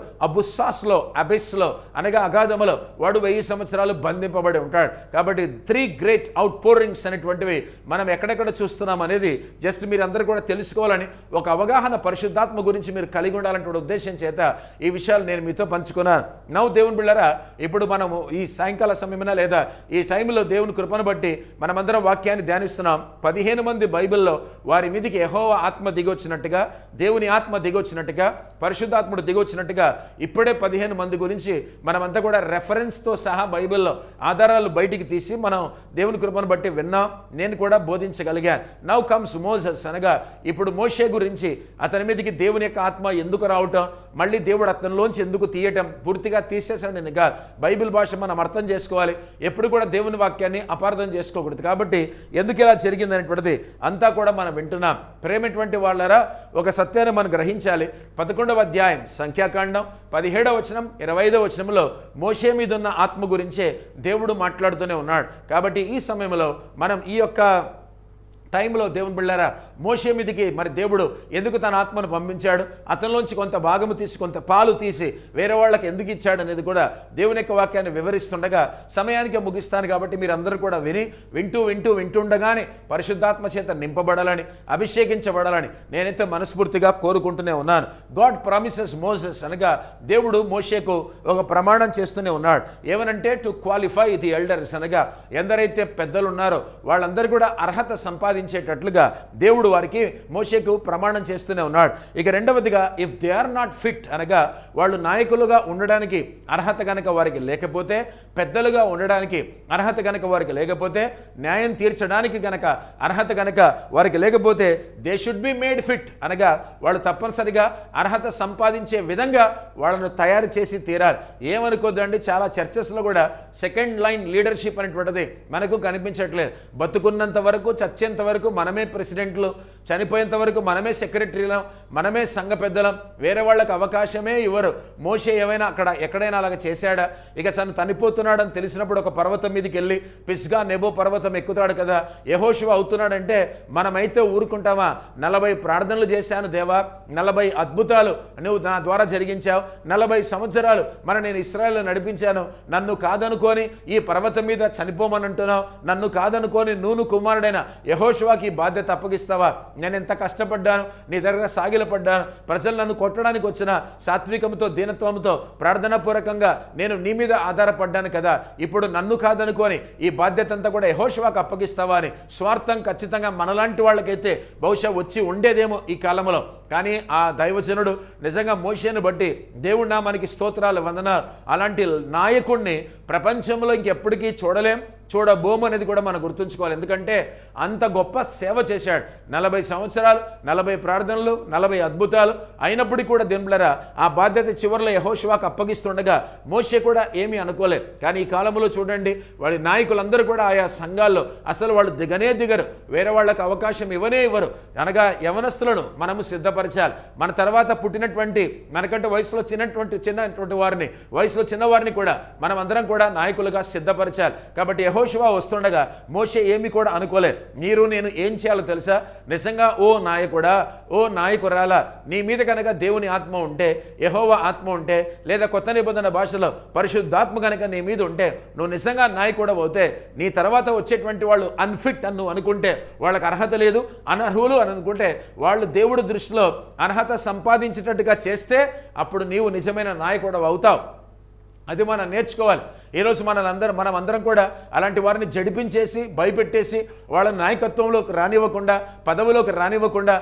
అబిస్లో అనగా అగాధములో వాడు 1000 సంవత్సరాలు బంధింపబడి ఉంటాడు. కాబట్టి 3 గ్రేట్ అవుట్ పోరింగ్స్ అనేటువంటివి మనం ఎక్కడెక్కడ చూస్తున్నాం అనేది జస్ట్ మీరు అందరూ కూడా తెలుసుకోవాలని ఒక అవగాహన పరిశుద్ధాత్మ గురించి మీరు కలిగి ఉండాలంటే ఉద్దేశం చేత ఈ విషయాలు నేను మీతో పంచుకున్నాను. నవ్వు దేవుని బిడ్డలారా ఇప్పుడు మనము ఈ సాయంకాల సమయమైనా లేదా ఈ టైంలో దేవుని కృపను బట్టి మనమందరం వాక్యాన్ని ధ్యానిస్తున్నాం. 15 మంది బైబిల్లో వారి మీదికి యెహోవా ఆత్మ దిగొచ్చినట్టుగా, దేవుని ఆత్మ దిగొచ్చినట్టుగా, పరిశుద్ధాత్ముడు దిగొచ్చినట్టుగా ఇప్పుడే 15 మంది గురించి మనమంతా కూడా రెఫరెన్స్తో సహా బైబిల్లో ఆధారాలు బయటికి తీసి మనం దేవుని కృపను బట్టి విన్నాం. నేను కూడా బోధించగలిగాను. నౌ కమ్స్ మోసెస్ అనగా ఇప్పుడు మోషే గురించి అతని మీదకి దేవుని యొక్క ఆత్మ ఎందుకు రావటం, మళ్ళీ దేవుడు అతనిలోంచి ఎందుకు తీయటం, పూర్తిగా తీసేసాడు నేను కాదు. బైబిల్ భాష మనం అర్థం చేసుకోవాలి. ఎప్పుడు కూడా దేవుని వాక్యాన్ని అపార్థం చేసుకోకూడదు. కాబట్టి ఎందుకు ఇలా జరిగింది అనేటువంటిది అంతా కూడా మనం వింటున్నాం. ప్రేమటువంటి వాళ్ళరా ఒక సత్యాన్ని మనం గ్రహించాలి. 11వ అధ్యాయం సంఖ్యాకాండం 17వ వచనం 25వ వచనంలో మోషే మీద ఉన్న ఆత్మ గురించే దేవుడు మాట్లాడుతూనే ఉన్నాడు. కాబట్టి ఈ సమయంలో మనం ఈ యొక్క టైంలో దేవుని బిళ్ళారా మోషే మీదికి మరి దేవుడు ఎందుకు తన ఆత్మను పంపించాడు, అతనిలోంచి కొంత భాగము తీసి కొంత పాలు తీసి వేరే వాళ్ళకి ఎందుకు ఇచ్చాడు అనేది కూడా దేవుని యొక్క వాక్యాన్ని వివరిస్తుండగా సమయానికి ముగిస్తాను. కాబట్టి మీరు అందరూ కూడా వింటుండగానే పరిశుద్ధాత్మ చేత నింపబడాలని, అభిషేకించబడాలని నేనైతే మనస్ఫూర్తిగా కోరుకుంటూనే ఉన్నాను. గాడ్ ప్రామిసెస్ మోసెస్ అనగా దేవుడు మోషేకు ఒక ప్రమాణం చేస్తూనే ఉన్నాడు. ఏమనంటే టు క్వాలిఫై ది ఎల్డర్స్ అనగా ఎందరైతే పెద్దలు ఉన్నారో వాళ్ళందరూ కూడా అర్హత సంపాదించాలి. సంపాదించేటట్లుగా దేవుడు వారికి మోషేకు ప్రమాణం చేస్తూనే ఉన్నాడు. ఇక రెండవదిగా, if they are not fit అనగా వాళ్ళు నాయకులుగా ఉండడానికి అర్హత కనుక వారికి లేకపోతే, పెద్దలుగా ఉండడానికి అర్హత కనుక వారికి లేకపోతే, న్యాయం తీర్చడానికి కనుక అర్హత కనుక వారికి లేకపోతే, they should be made fit అనగా వాళ్ళు తప్పనిసరిగా అర్హత సంపాదించే విధంగా వాళ్ళను తయారు చేసి తీరాలి. ఏమనుకోద్దండి, చాలా చర్చెస్లో కూడా సెకండ్ లైన్ లీడర్షిప్ అనేటువంటిది మనకు కనిపించట్లేదు. బతుకున్నంత వరకు, చచ్చేంత వరకు మనమే ప్రెసిడెంట్లు, చనిపోయేంత వరకు మనమే సెక్రటరీలం, మనమే సంఘ పెద్దలం, వేరే వాళ్ళకి అవకాశమే ఇవ్వరు. మోషే ఏమైనా అక్కడ ఎక్కడైనా అలాగ చేశాడా? ఇక తను చనిపోతున్నాడని తెలిసినప్పుడు ఒక పర్వతం మీదకి వెళ్ళి పిస్గా నెబో పర్వతం ఎక్కుతాడు కదా, యెహోషువ అవుతున్నాడంటే మనమైతే ఊరుకుంటామా? 40 ప్రార్థనలు చేశాను దేవా, 40 అద్భుతాలు నువ్వు నా ద్వారా జరిగించావు, 40 సంవత్సరాలు నేను ఇశ్రాయేలు నడిపించాను, నన్ను కాదనుకొని ఈ పర్వతం మీద చనిపోమని అంటున్నావు, నన్ను కాదనుకొని నూను కుమారుడైన యెహోషువకి ఈ బాధ్యత అప్పగిస్తావా? నేను ఎంత కష్టపడ్డాను, నీ దగ్గర సాగిలపడ్డాను, ప్రజలు నన్ను కొట్టడానికి వచ్చిన సాత్వికంతో దీనత్వంతో ప్రార్థనాపూర్వకంగా నేను నీ మీద ఆధారపడ్డాను కదా, ఇప్పుడు నన్ను కాదనుకొని ఈ బాధ్యత అంతా కూడా యెహోషువకు అప్పగిస్తావా అని స్వార్థం ఖచ్చితంగా మనలాంటి వాళ్ళకైతే బహుశా వచ్చి ఉండేదేమో ఈ కాలంలో. కానీ ఆ దైవజనుడు నిజంగా మోషేను బట్టి దేవుడు నామానికి స్తోత్రాలు, వందనాలు. అలాంటి నాయకుడిని ప్రపంచంలో ఇంకెప్పటికీ చూడబోము అనేది కూడా మనం గుర్తుంచుకోవాలి. ఎందుకంటే అంత గొప్ప సేవ చేశాడు. 40 సంవత్సరాలు, 40 ప్రార్థనలు, 40 అద్భుతాలు అయినప్పటికీ కూడా దేవుళ్ళరా ఆ బాధ్యత చివరిలో యెహోషువకు అప్పగిస్తుండగా మోషే కూడా ఏమీ అనుకోలేదు. కానీ ఈ కాలంలో చూడండి, వాడి నాయకులందరూ కూడా ఆయా సంఘాల్లో అసలు వాళ్ళు దిగరు, వేరే వాళ్ళకి అవకాశం ఇవ్వరు. అనగా యవనస్తులను మనము సిద్ధపరచాలి. మన తర్వాత పుట్టినటువంటి మనకంటే వయసులో చిన్నటువంటి వారిని, వయసులో చిన్నవారిని కూడా మనం అందరం కూడా నాయకులుగా సిద్ధపరచాలి. కాబట్టి యెహోషువ వస్తుండగా మోషే ఏమి కూడా అనుకోలేదు. మీరు నేను ఏం చేయాలో తెలుసా? నిజంగా ఓ నాయకుడా, ఓ నాయకురాలా, నీ మీద కనుక దేవుని ఆత్మ ఉంటే, యెహోవా ఆత్మ ఉంటే, లేదా కొత్త నిబంధన భాషలో పరిశుద్ధాత్మ కనుక నీ మీద ఉంటే, నువ్వు నిజంగా నాయకుడు అవుతే, నీ తర్వాత వచ్చేటువంటి వాళ్ళు అన్ఫిట్ అని నువ్వు అనుకుంటే, వాళ్ళకి అర్హత లేదు, అనర్హులు అని అనుకుంటే, వాళ్ళు దేవుడి దృష్టిలో అర్హత సంపాదించేటట్టుగా చేస్తే అప్పుడు నీవు నిజమైన నాయకుడు అవుతావు. అది మనం నేర్చుకోవాలి. ఈరోజు మనం అందరం కూడా అలాంటి వారిని జడిపించేసి భయపెట్టేసి వాళ్ళ నాయకత్వంలోకి రానివ్వకుండా, పదవిలోకి రానివ్వకుండా,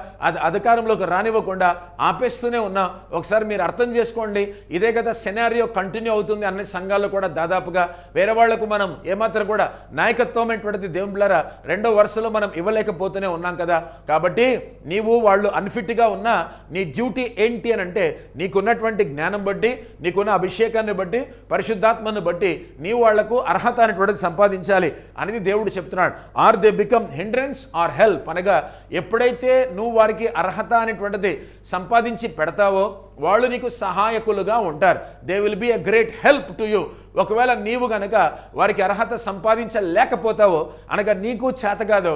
అధికారంలోకి రానివ్వకుండా ఆపేస్తూనే ఉన్నాం. ఒకసారి మీరు అర్థం చేసుకోండి, ఇదే కదా సెనారియో కంటిన్యూ అవుతుంది అన్ని సంఘాల్లో కూడా. దాదాపుగా వేరే వాళ్లకు మనం ఏమాత్రం కూడా నాయకత్వం అనేటువంటిది దేవుళ్ళారా రెండో వరుసలో మనం ఇవ్వలేకపోతూనే ఉన్నాం కదా. కాబట్టి నీవు వాళ్ళు అన్ఫిట్గా ఉన్నా నీ డ్యూటీ ఏంటి అని అంటే, నీకున్నటువంటి జ్ఞానం బట్టి, నీకున్న అభిషేకాన్ని బట్టి, పరిశుద్ధాత్మను బట్టి నీవు వాళ్లకు అర్హత అనేటువంటిది సంపాదించాలి అనేది దేవుడు చెప్తున్నాడు. Are they become hindrance or help అనగా ఎప్పుడైతే నువ్వు వారికి అర్హత అనేటువంటిది సంపాదించి పెడతావో వాళ్ళు నీకు సహాయకులుగా ఉంటారు. They will be a great help to you. ఒకవేళ నీవు గనక వారికి అర్హత సంపాదించలేకపోతావో అనగా నీకు చేత కాదో,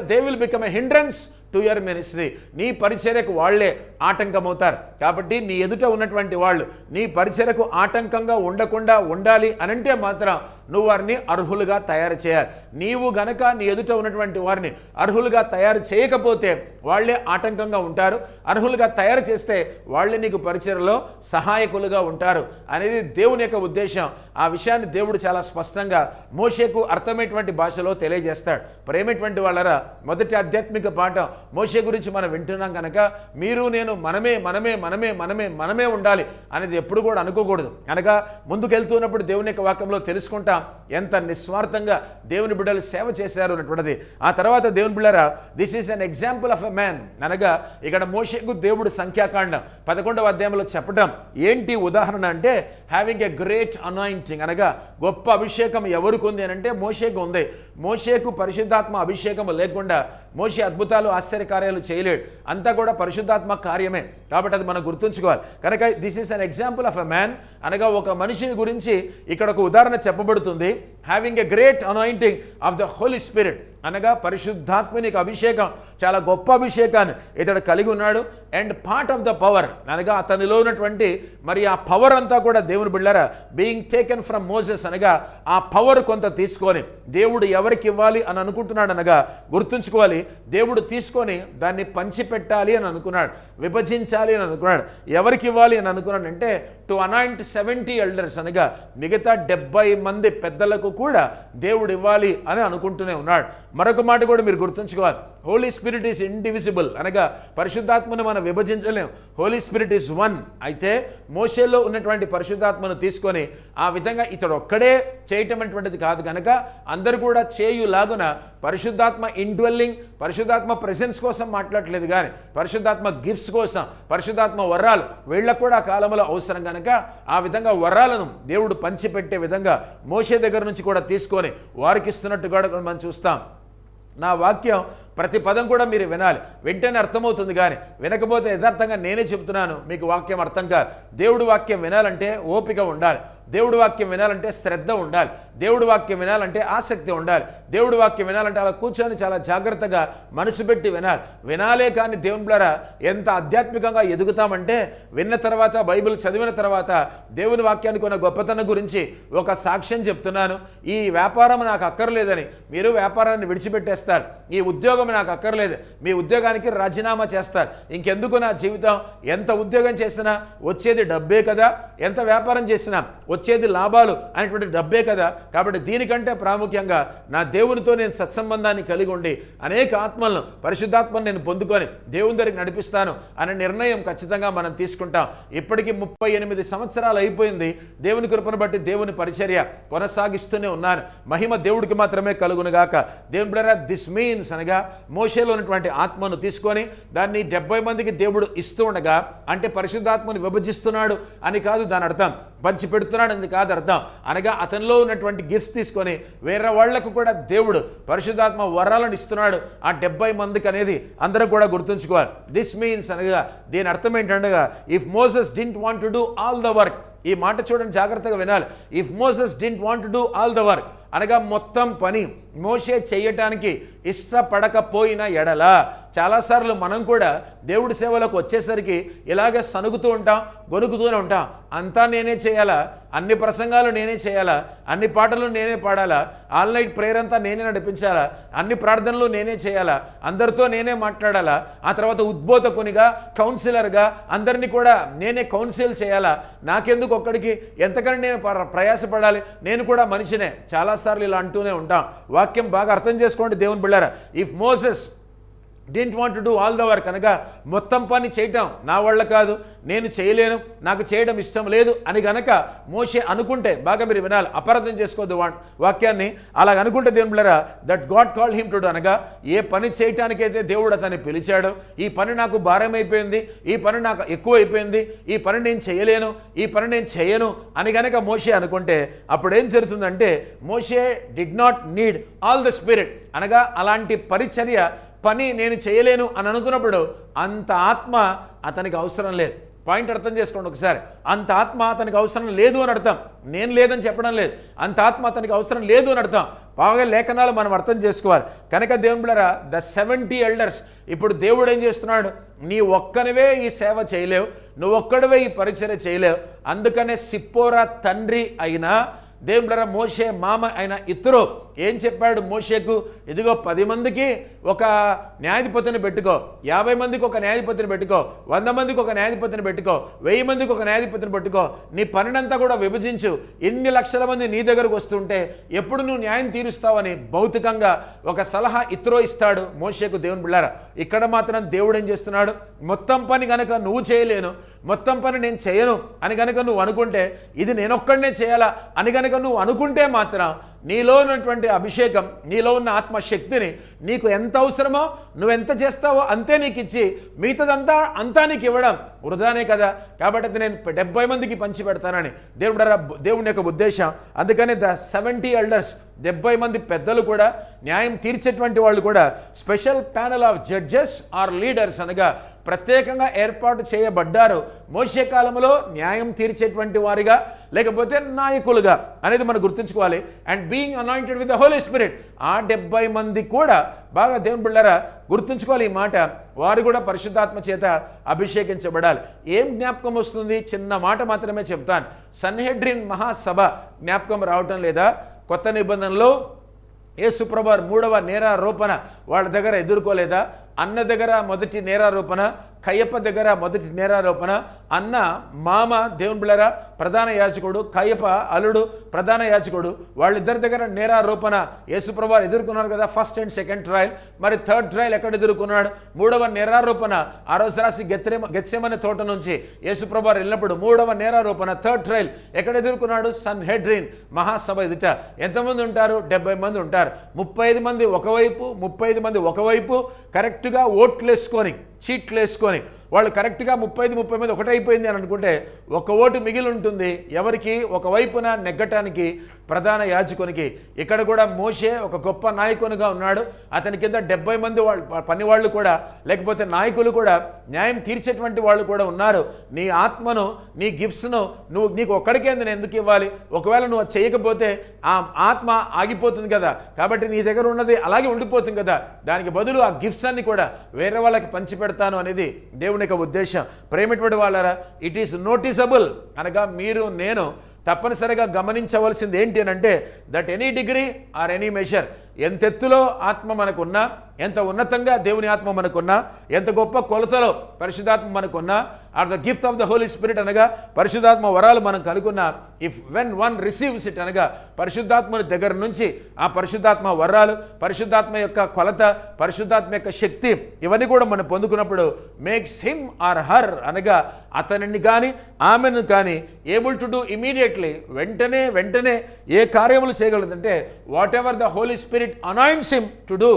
they will become a hindrance to your ministry. నీ పరిచర్యకు వాళ్లే ఆటంకమవుతారు. కాబట్టి నీ ఎదుట ఉన్నటువంటి వాళ్ళు నీ పరిచర్యకు ఆటంకంగా ఉండకుండా ఉండాలి అనంటే మాత్రం నువ్వు వారిని అర్హులుగా తయారు చేయాలి. నీవు గనక నీ ఎదుట ఉన్నటువంటి వారిని అర్హులుగా తయారు చేయకపోతే వాళ్లే ఆటంకంగా ఉంటారు. అర్హులుగా తయారు చేస్తే వాళ్ళే నీకు పరిచర్యలో సహాయకులుగా ఉంటారు అనేది దేవుని యొక్క ఉద్దేశం. ఆ విషయాన్ని దేవుడు చాలా స్పష్టంగా మోషేకు అర్థమైనటువంటి భాషలో తెలియజేస్తాడు. ప్రేమటువంటి వాళ్ళరా, మొదటి ఆధ్యాత్మిక పాఠం మోషే గురించి మనం వింటున్నాం కనుక మీరు నేను మనమే ఉండాలి అనేది ఎప్పుడు కూడా అనుకోకూడదు. అనగా ముందుకెళ్తున్నప్పుడు దేవుని యొక్క వాక్యంలో తెలుసుకుంటాం ఎంత నిస్వార్థంగా దేవుని బిడ్డలు సేవ చేశారు అన్నటువంటిది. ఆ తర్వాత దేవుని బిడ్డరా, this is an example of a man అనగా ఇక్కడ మోషేకు దేవుడు సంఖ్యాకాండం 11వ అధ్యాయంలో చెప్పడం ఏంటి ఉదాహరణ అంటే, హ్యావింగ్ ఎ గ్రేట్ అనాయింటింగ్ అనగా గొప్ప అభిషేకం ఎవరికి ఉంది అని అంటే మోషేకు ఉంది. మోషేకు పరిశుద్ధాత్మ అభిషేకం లేకుండా మోషే అద్భుతాలు ఆశ్చర్యకార్యాలు చేయలేడు. అంతా కూడా పరిశుద్ధాత్మ కార్యమే. కాబట్టి అది మనం గుర్తుంచుకోవాలి. కనుక this is an example of a man అనగా ఒక మనిషిని గురించి ఇక్కడ ఒక ఉదాహరణ చెప్పబడుతుంది. Having a great anointing of the Holi spirit అనగా పరిశుద్ధాత్మనికి అభిషేకం, చాలా గొప్ప అభిషేకాన్ని ఇతడు కలిగి ఉన్నాడు. And part of the power అనగా అతనిలో ఉన్నటువంటి మరి ఆ పవర్ అంతా కూడా దేవుని బిడ్డలారా బీయింగ్ టేకెన్ ఫ్రమ్ మోసెస్ అనగా ఆ పవర్ కొంత తీసుకొని దేవుడు ఎవరికి ఇవ్వాలి అని అనుకుంటున్నాడు అనగా గుర్తుంచుకోవాలి, దేవుడు తీసుకొని దాన్ని పంచిపెట్టాలి అని అనుకున్నాడు, విభజించాలి అని అనుకున్నాడు. ఎవరికి ఇవ్వాలి అని అనుకున్నాడు అంటే టు అనాయింట్ 70 ఎల్డర్స్ అనగా మిగతా 70 మంది పెద్దలకు కూడా దేవుడు ఇవ్వాలి అని అనుకుంటూనే ఉన్నాడు. మరొక మాట కూడా మీరు గుర్తుంచుకోవాలి, హోలీ స్పిరిట్ ఈస్ ఇండివిజిబుల్, అనగా పరిశుద్ధాత్మను మనం విభజించలేం. Holy spirit is one. అయితే మోషేలో ఉన్నటువంటి పరిశుద్ధాత్మను తీసుకొని ఆ విధంగా ఇతడు ఒక్కడే చేయటం అటువంటిది కాదు కనుక అందరూ కూడా చేయులాగున పరిశుద్ధాత్మ ఇండ్వెల్లింగ్, పరిశుద్ధాత్మ ప్రెసెన్స్ కోసం మాట్లాడలేదు కానీ పరిశుద్ధాత్మ గిఫ్ట్స్ కోసం, పరిశుద్ధాత్మ వరాలు వీళ్ళకు కూడా ఆ కాలంలో అవసరం కనుక ఆ విధంగా వరాలను దేవుడు పంచిపెట్టే విధంగా మోషే దగ్గర నుంచి కూడా తీసుకొని వారికి ఇస్తున్నట్టు కూడా మనం చూస్తాం. నా వాక్యం ప్రతి పదం కూడా మీరు వినాలి, వెంటనే అర్థమవుతుంది కానీ వినకపోతే యథార్థంగా నేనే చెప్తున్నాను, మీకు వాక్యం అర్థం కాదు. దేవుడి వాక్యం వినాలంటే ఓపిక ఉండాలి, దేవుడి వాక్యం వినాలంటే శ్రద్ధ ఉండాలి, దేవుడి వాక్యం వినాలంటే ఆసక్తి ఉండాలి, దేవుడి వాక్యం వినాలంటే అలా కూర్చొని చాలా జాగ్రత్తగా మనసు పెట్టి వినాలే కానీ దేవుని ద్వారా ఎంత ఆధ్యాత్మికంగా ఎదుగుతామంటే విన్న తర్వాత, బైబిల్ చదివిన తర్వాత దేవుని వాక్యానికి ఉన్న గొప్పతనం గురించి ఒక సాక్ష్యం చెప్తున్నాను. ఈ వ్యాపారం నాకు అక్కర్లేదని మీరు వ్యాపారాన్ని విడిచిపెట్టేస్తారు, ఈ ఉద్యోగం నాకు అక్కర్లేదు, మీ ఉద్యోగానికి రాజీనామా చేస్తారు. ఇంకెందుకు నా జీవితం, ఎంత ఉద్యోగం చేసినా వచ్చేది డబ్బే కదా, ఎంత వ్యాపారం చేసినా వచ్చేది లాభాలు అనేటువంటి డబ్బే కదా, కాబట్టి దీనికంటే ప్రాముఖ్యంగా నా దేవునితో నేను సత్సంబంధాన్ని కలిగి ఉండి అనేక ఆత్మలను, పరిశుద్ధాత్మను నేను పొందుకొని దేవుని దగ్గరికి నడిపిస్తాను అనే నిర్ణయం ఖచ్చితంగా మనం తీసుకుంటాం. ఇప్పటికీ 38 సంవత్సరాలు అయిపోయింది. దేవుని కృపను బట్టి దేవుని పరిచర్య కొనసాగిస్తూనే ఉన్నాను. మహిమ దేవుడికి మాత్రమే కలుగునుగాక. దేవుని బిడ్డలారా, దిస్ మీన్స్ అనగా మోషేలో ఉన్నటువంటి ఆత్మను తీసుకొని దాన్ని 70 మందికి దేవుడు ఇస్తూ ఉండగా, అంటే పరిశుద్ధాత్మను విభజిస్తున్నాడు అని కాదు దాని అర్థం, పంచి పెడుతున్నాడు అని కాదు అర్థం, అనగా అతనిలో ఉన్నటువంటి గిఫ్ట్స్ తీసుకొని వేరే వాళ్లకు కూడా దేవుడు పరిశుద్ధాత్మ వరాలను ఇస్తున్నాడు ఆ 70 మందికి అనేది అందరూ కూడా గుర్తుంచుకోవాలి. దిస్ మీన్స్ అనగా దీని అర్థం ఏంటనగా, if Moses didn't want to do all the work, ఈ మాట చూడండి, జాగ్రత్తగా వినాలి. If Moses didn't want to do all the work అనగా మొత్తం పని మోషే చేయటానికి ఇష్టపడకపోయిన ఎడల, చాలాసార్లు మనం కూడా దేవుడి సేవలకు వచ్చేసరికి ఇలాగే సనుగుతూ ఉంటాం, గొనుకుతూనే ఉంటాం. అంతా నేనే చేయాలా, అన్ని ప్రసంగాలు నేనే చేయాలా, అన్ని పాటలు నేనే పాడాలా, ఆల్ నైట్ ప్రేయర్ అంతా నేనే నడిపించాలా, అన్ని ప్రార్థనలు నేనే చేయాలా, అందరితో నేనే మాట్లాడాలా, ఆ తర్వాత ఉద్బోధకునిగా, కౌన్సిలర్గా అందరినీ కూడా నేనే కౌన్సిల్ చేయాలా, నాకెందుకు ఒక్కడికి, ఎంతకని నేను ప్రయాసపడాలి, నేను కూడా మనిషినే. చాలాసార్లు ఇలా అంటూనే ఉంటాం. వాక్యం బాగా అర్థం చేసుకోండి దేవుని బిడ్డలారా. If Moses didn't want to do all the work అనగా మొత్తం పని చేయటం నా వల్ల కాదు, నేను చేయలేను, నాకు చేయడం ఇష్టం లేదు అని గనక మోషే అనుకుంటే, బాగా మీరు వినాలి, అపార్థం చేసుకోవద్దు వాక్యాన్ని. అలా అనుకుంటే దేవుని బిడ్డలారా, that God called him to do అనగా ఏ పని చేయటానికైతే దేవుడు అతన్ని పిలిచాడో, ఈ పని నాకు భారం అయిపోయింది, ఈ పని నాకు ఎక్కువ అయిపోయింది, ఈ పని నేను చేయలేను, ఈ పని నేను చేయను అని గనక మోషే అనుకుంటే అప్పుడు ఏం జరుగుతుందంటే, మోషే did not need all the spirit అనగా అలాంటి పరిచర్య పని నేను చేయలేను అని అనుకున్నప్పుడు అంత ఆత్మ అతనికి అవసరం లేదు. పాయింట్ అర్థం చేసుకోండి ఒకసారి. అంత ఆత్మ అతనికి అవసరం లేదు అని అర్థం, నేను లేదని చెప్పడం లేదు, అంత ఆత్మ అతనికి అవసరం లేదు అని అర్థం. బాగా లేఖనాలు మనం అర్థం చేసుకోవాలి కనుక దేవుని బిడ్డలారా, ద 70 ఎల్డర్స్, ఇప్పుడు దేవుడు ఏం చేస్తున్నాడు, నీ ఒక్కనివే ఈ సేవ చేయలేవు, నువ్వు ఒక్కడివే ఈ పరిచర్య చేయలేవు. అందుకనే సిప్పోరా తండ్రి అయినా దేవుని బిడ్డలారా, మోషే మామ అయిన ఇత్రో ఏం చెప్పాడు మోషేకు, ఇదిగో 10 మందికి ఒక న్యాయాధిపతిని పెట్టుకో, 50 మందికి ఒక న్యాయాధిపతిని పెట్టుకో, 100 మందికి ఒక న్యాయాధిపతిని పెట్టుకో, 1000 మందికి ఒక న్యాయాధిపతిని పెట్టుకో, నీ పనినంతా కూడా విభజించు. ఇన్ని లక్షల మంది నీ దగ్గరకు వస్తుంటే ఎప్పుడు నువ్వు న్యాయం తీరుస్తావని భౌతికంగా ఒక సలహా ఇత్రో ఇస్తాడు మోషేకు. దేవుని బిడ్డలారా, ఇక్కడ మాత్రం దేవుడు ఏం చేస్తున్నాడు, మొత్తం పని కనుక నువ్వు చేయలేను, మొత్తం పని నేను చేయను అని కనుక నువ్వు అనుకుంటే, ఇది నేనొక్కడనే చేయాలా అని కనుక నువ్వు అనుకుంటే మాత్రం నీలో ఉన్నటువంటి అభిషేకం, నీలో ఉన్న ఆత్మశక్తిని నీకు ఎంత అవసరమో నువ్వెంత చేస్తావో అంతే నీకు ఇచ్చి మిగతాదంతా నీకు ఇవ్వడం వృధానే కదా. కాబట్టి నేను 70 మందికి పంచి పెడతానని దేవుని యొక్క ఉద్దేశం. అందుకని ద 70 ఎల్డర్స్, 70 మంది పెద్దలు కూడా, న్యాయం తీర్చేటువంటి వాళ్ళు కూడా, special panel of judges or leaders అనగా ప్రత్యేకంగా ఏర్పాటు చేయబడ్డారు మోషే కాలంలో న్యాయం తీర్చేటువంటి వారిగా, లేకపోతే నాయకులుగా అనేది మనం గుర్తుంచుకోవాలి. And being anointed with the Holi Spirit, ఆ 70 మంది కూడా బాగా దేవుని బిడ్డలారా గుర్తుంచుకోవాలి ఈ మాట, వారు కూడా పరిశుద్ధాత్మ చేత అభిషేకించబడాలి. ఏం జ్ఞాపకం వస్తుంది, చిన్న మాట మాత్రమే చెప్తాను. సన్హెడ్రిన్ మహాసభ జ్ఞాపకం రావటం లేదా? కొత్త నిబంధనలో యేసుప్రభు 3వ నేరారోపణ వాళ్ళ దగ్గర ఎదుర్కోలేదా? అన్న దగ్గర మొదటి నేరారోపణ, కయ్యప్ప దగ్గర మొదటి నేరారోపణ, అన్న మామ దేవుని బిడ్డలారా ప్రధాన యాజకుడు, కయప అల్లుడు ప్రధాన యాజకుడు, వాళ్ళిద్దరి దగ్గర నేరారోపణ యేసుప్రభు వారు ఎదుర్కొన్నారు కదా, ఫస్ట్ అండ్ సెకండ్ ట్రయల్. మరి థర్డ్ ట్రయల్ ఎక్కడ ఎదుర్కొన్నాడు? మూడవ నేరారోపణ ఆ రోజు రాసి గెత్సెమనే తోట నుంచి యేసుప్రభు వారు వెళ్ళినప్పుడు మూడవ నేరారోపణ థర్డ్ ట్రయల్ ఎక్కడ ఎదుర్కొన్నాడు? సన్హెడ్రిన్ మహాసభ ఎదుట. ఎంతమంది ఉంటారు? 70 మంది ఉంటారు. 35 మంది ఒకవైపు, 35 మంది ఒకవైపు, కరెక్ట్గా ఓట్లు వేసుకొని, చీట్లు వేసుకొని, వాళ్ళు కరెక్ట్గా 30 మంది ఒకటైపోయింది అని అనుకుంటే ఒక ఓటు మిగిలి ఉంటుంది. ఎవరికి? ఒకవైపున నెగ్గటానికి ప్రధాన యాజకునికి. ఇక్కడ కూడా మోషే ఒక గొప్ప నాయకునిగా ఉన్నాడు. అతని కింద 70 మంది పనివాళ్ళు కూడా, లేకపోతే నాయకులు కూడా, న్యాయం తీర్చేటువంటి వాళ్ళు కూడా ఉన్నారు. నీ ఆత్మను, నీ గిఫ్ట్స్ను నీకు ఒక్కడికే నేను ఎందుకు ఇవ్వాలి? ఒకవేళ నువ్వు అది చేయకపోతే ఆ ఆత్మ ఆగిపోతుంది కదా. కాబట్టి నీ దగ్గర ఉన్నది అలాగే ఉండిపోతుంది కదా. దానికి బదులు ఆ గిఫ్ట్స్ అన్ని కూడా వేరే వాళ్ళకి పంచిపెడతాను అనేది దేవుని యొక్క ఉద్దేశం. ప్రేమటువంటి వాళ్ళారా, ఇట్ ఈస్ నోటీసబుల్ అనగా మీరు నేను తప్పనిసరిగా గమనించవలసింది ఏంటి అని అంటే, that any degree or any measure, ఎంత ఎత్తులో ఆత్మ మనకున్నా, ఎంత ఉన్నతంగా దేవుని ఆత్మ మనకున్నా, ఎంత గొప్ప కొలతలో పరిశుద్ధాత్మ మనకున్నా, or the gift of the Holi spirit అనగా పరిశుద్ధాత్మ వరాలు మనం కనుక్కున్నా, if when one receives it అనగా పరిశుద్ధాత్మని దగ్గర నుంచి ఆ పరిశుద్ధాత్మ వరాలు, పరిశుద్ధాత్మ యొక్క కొలత, పరిశుద్ధాత్మ యొక్క శక్తి, ఇవన్నీ కూడా మనం పొందుకున్నప్పుడు మేక్స్ హిమ్ ఆర్ హర్ అనగా అతనిని కానీ ఆమెను కానీ ఏబుల్ టు డూ ఇమీడియట్లీ, వెంటనే ఏ కార్యములు చేయగలదంటే whatever the Holi spirit anoints him to do.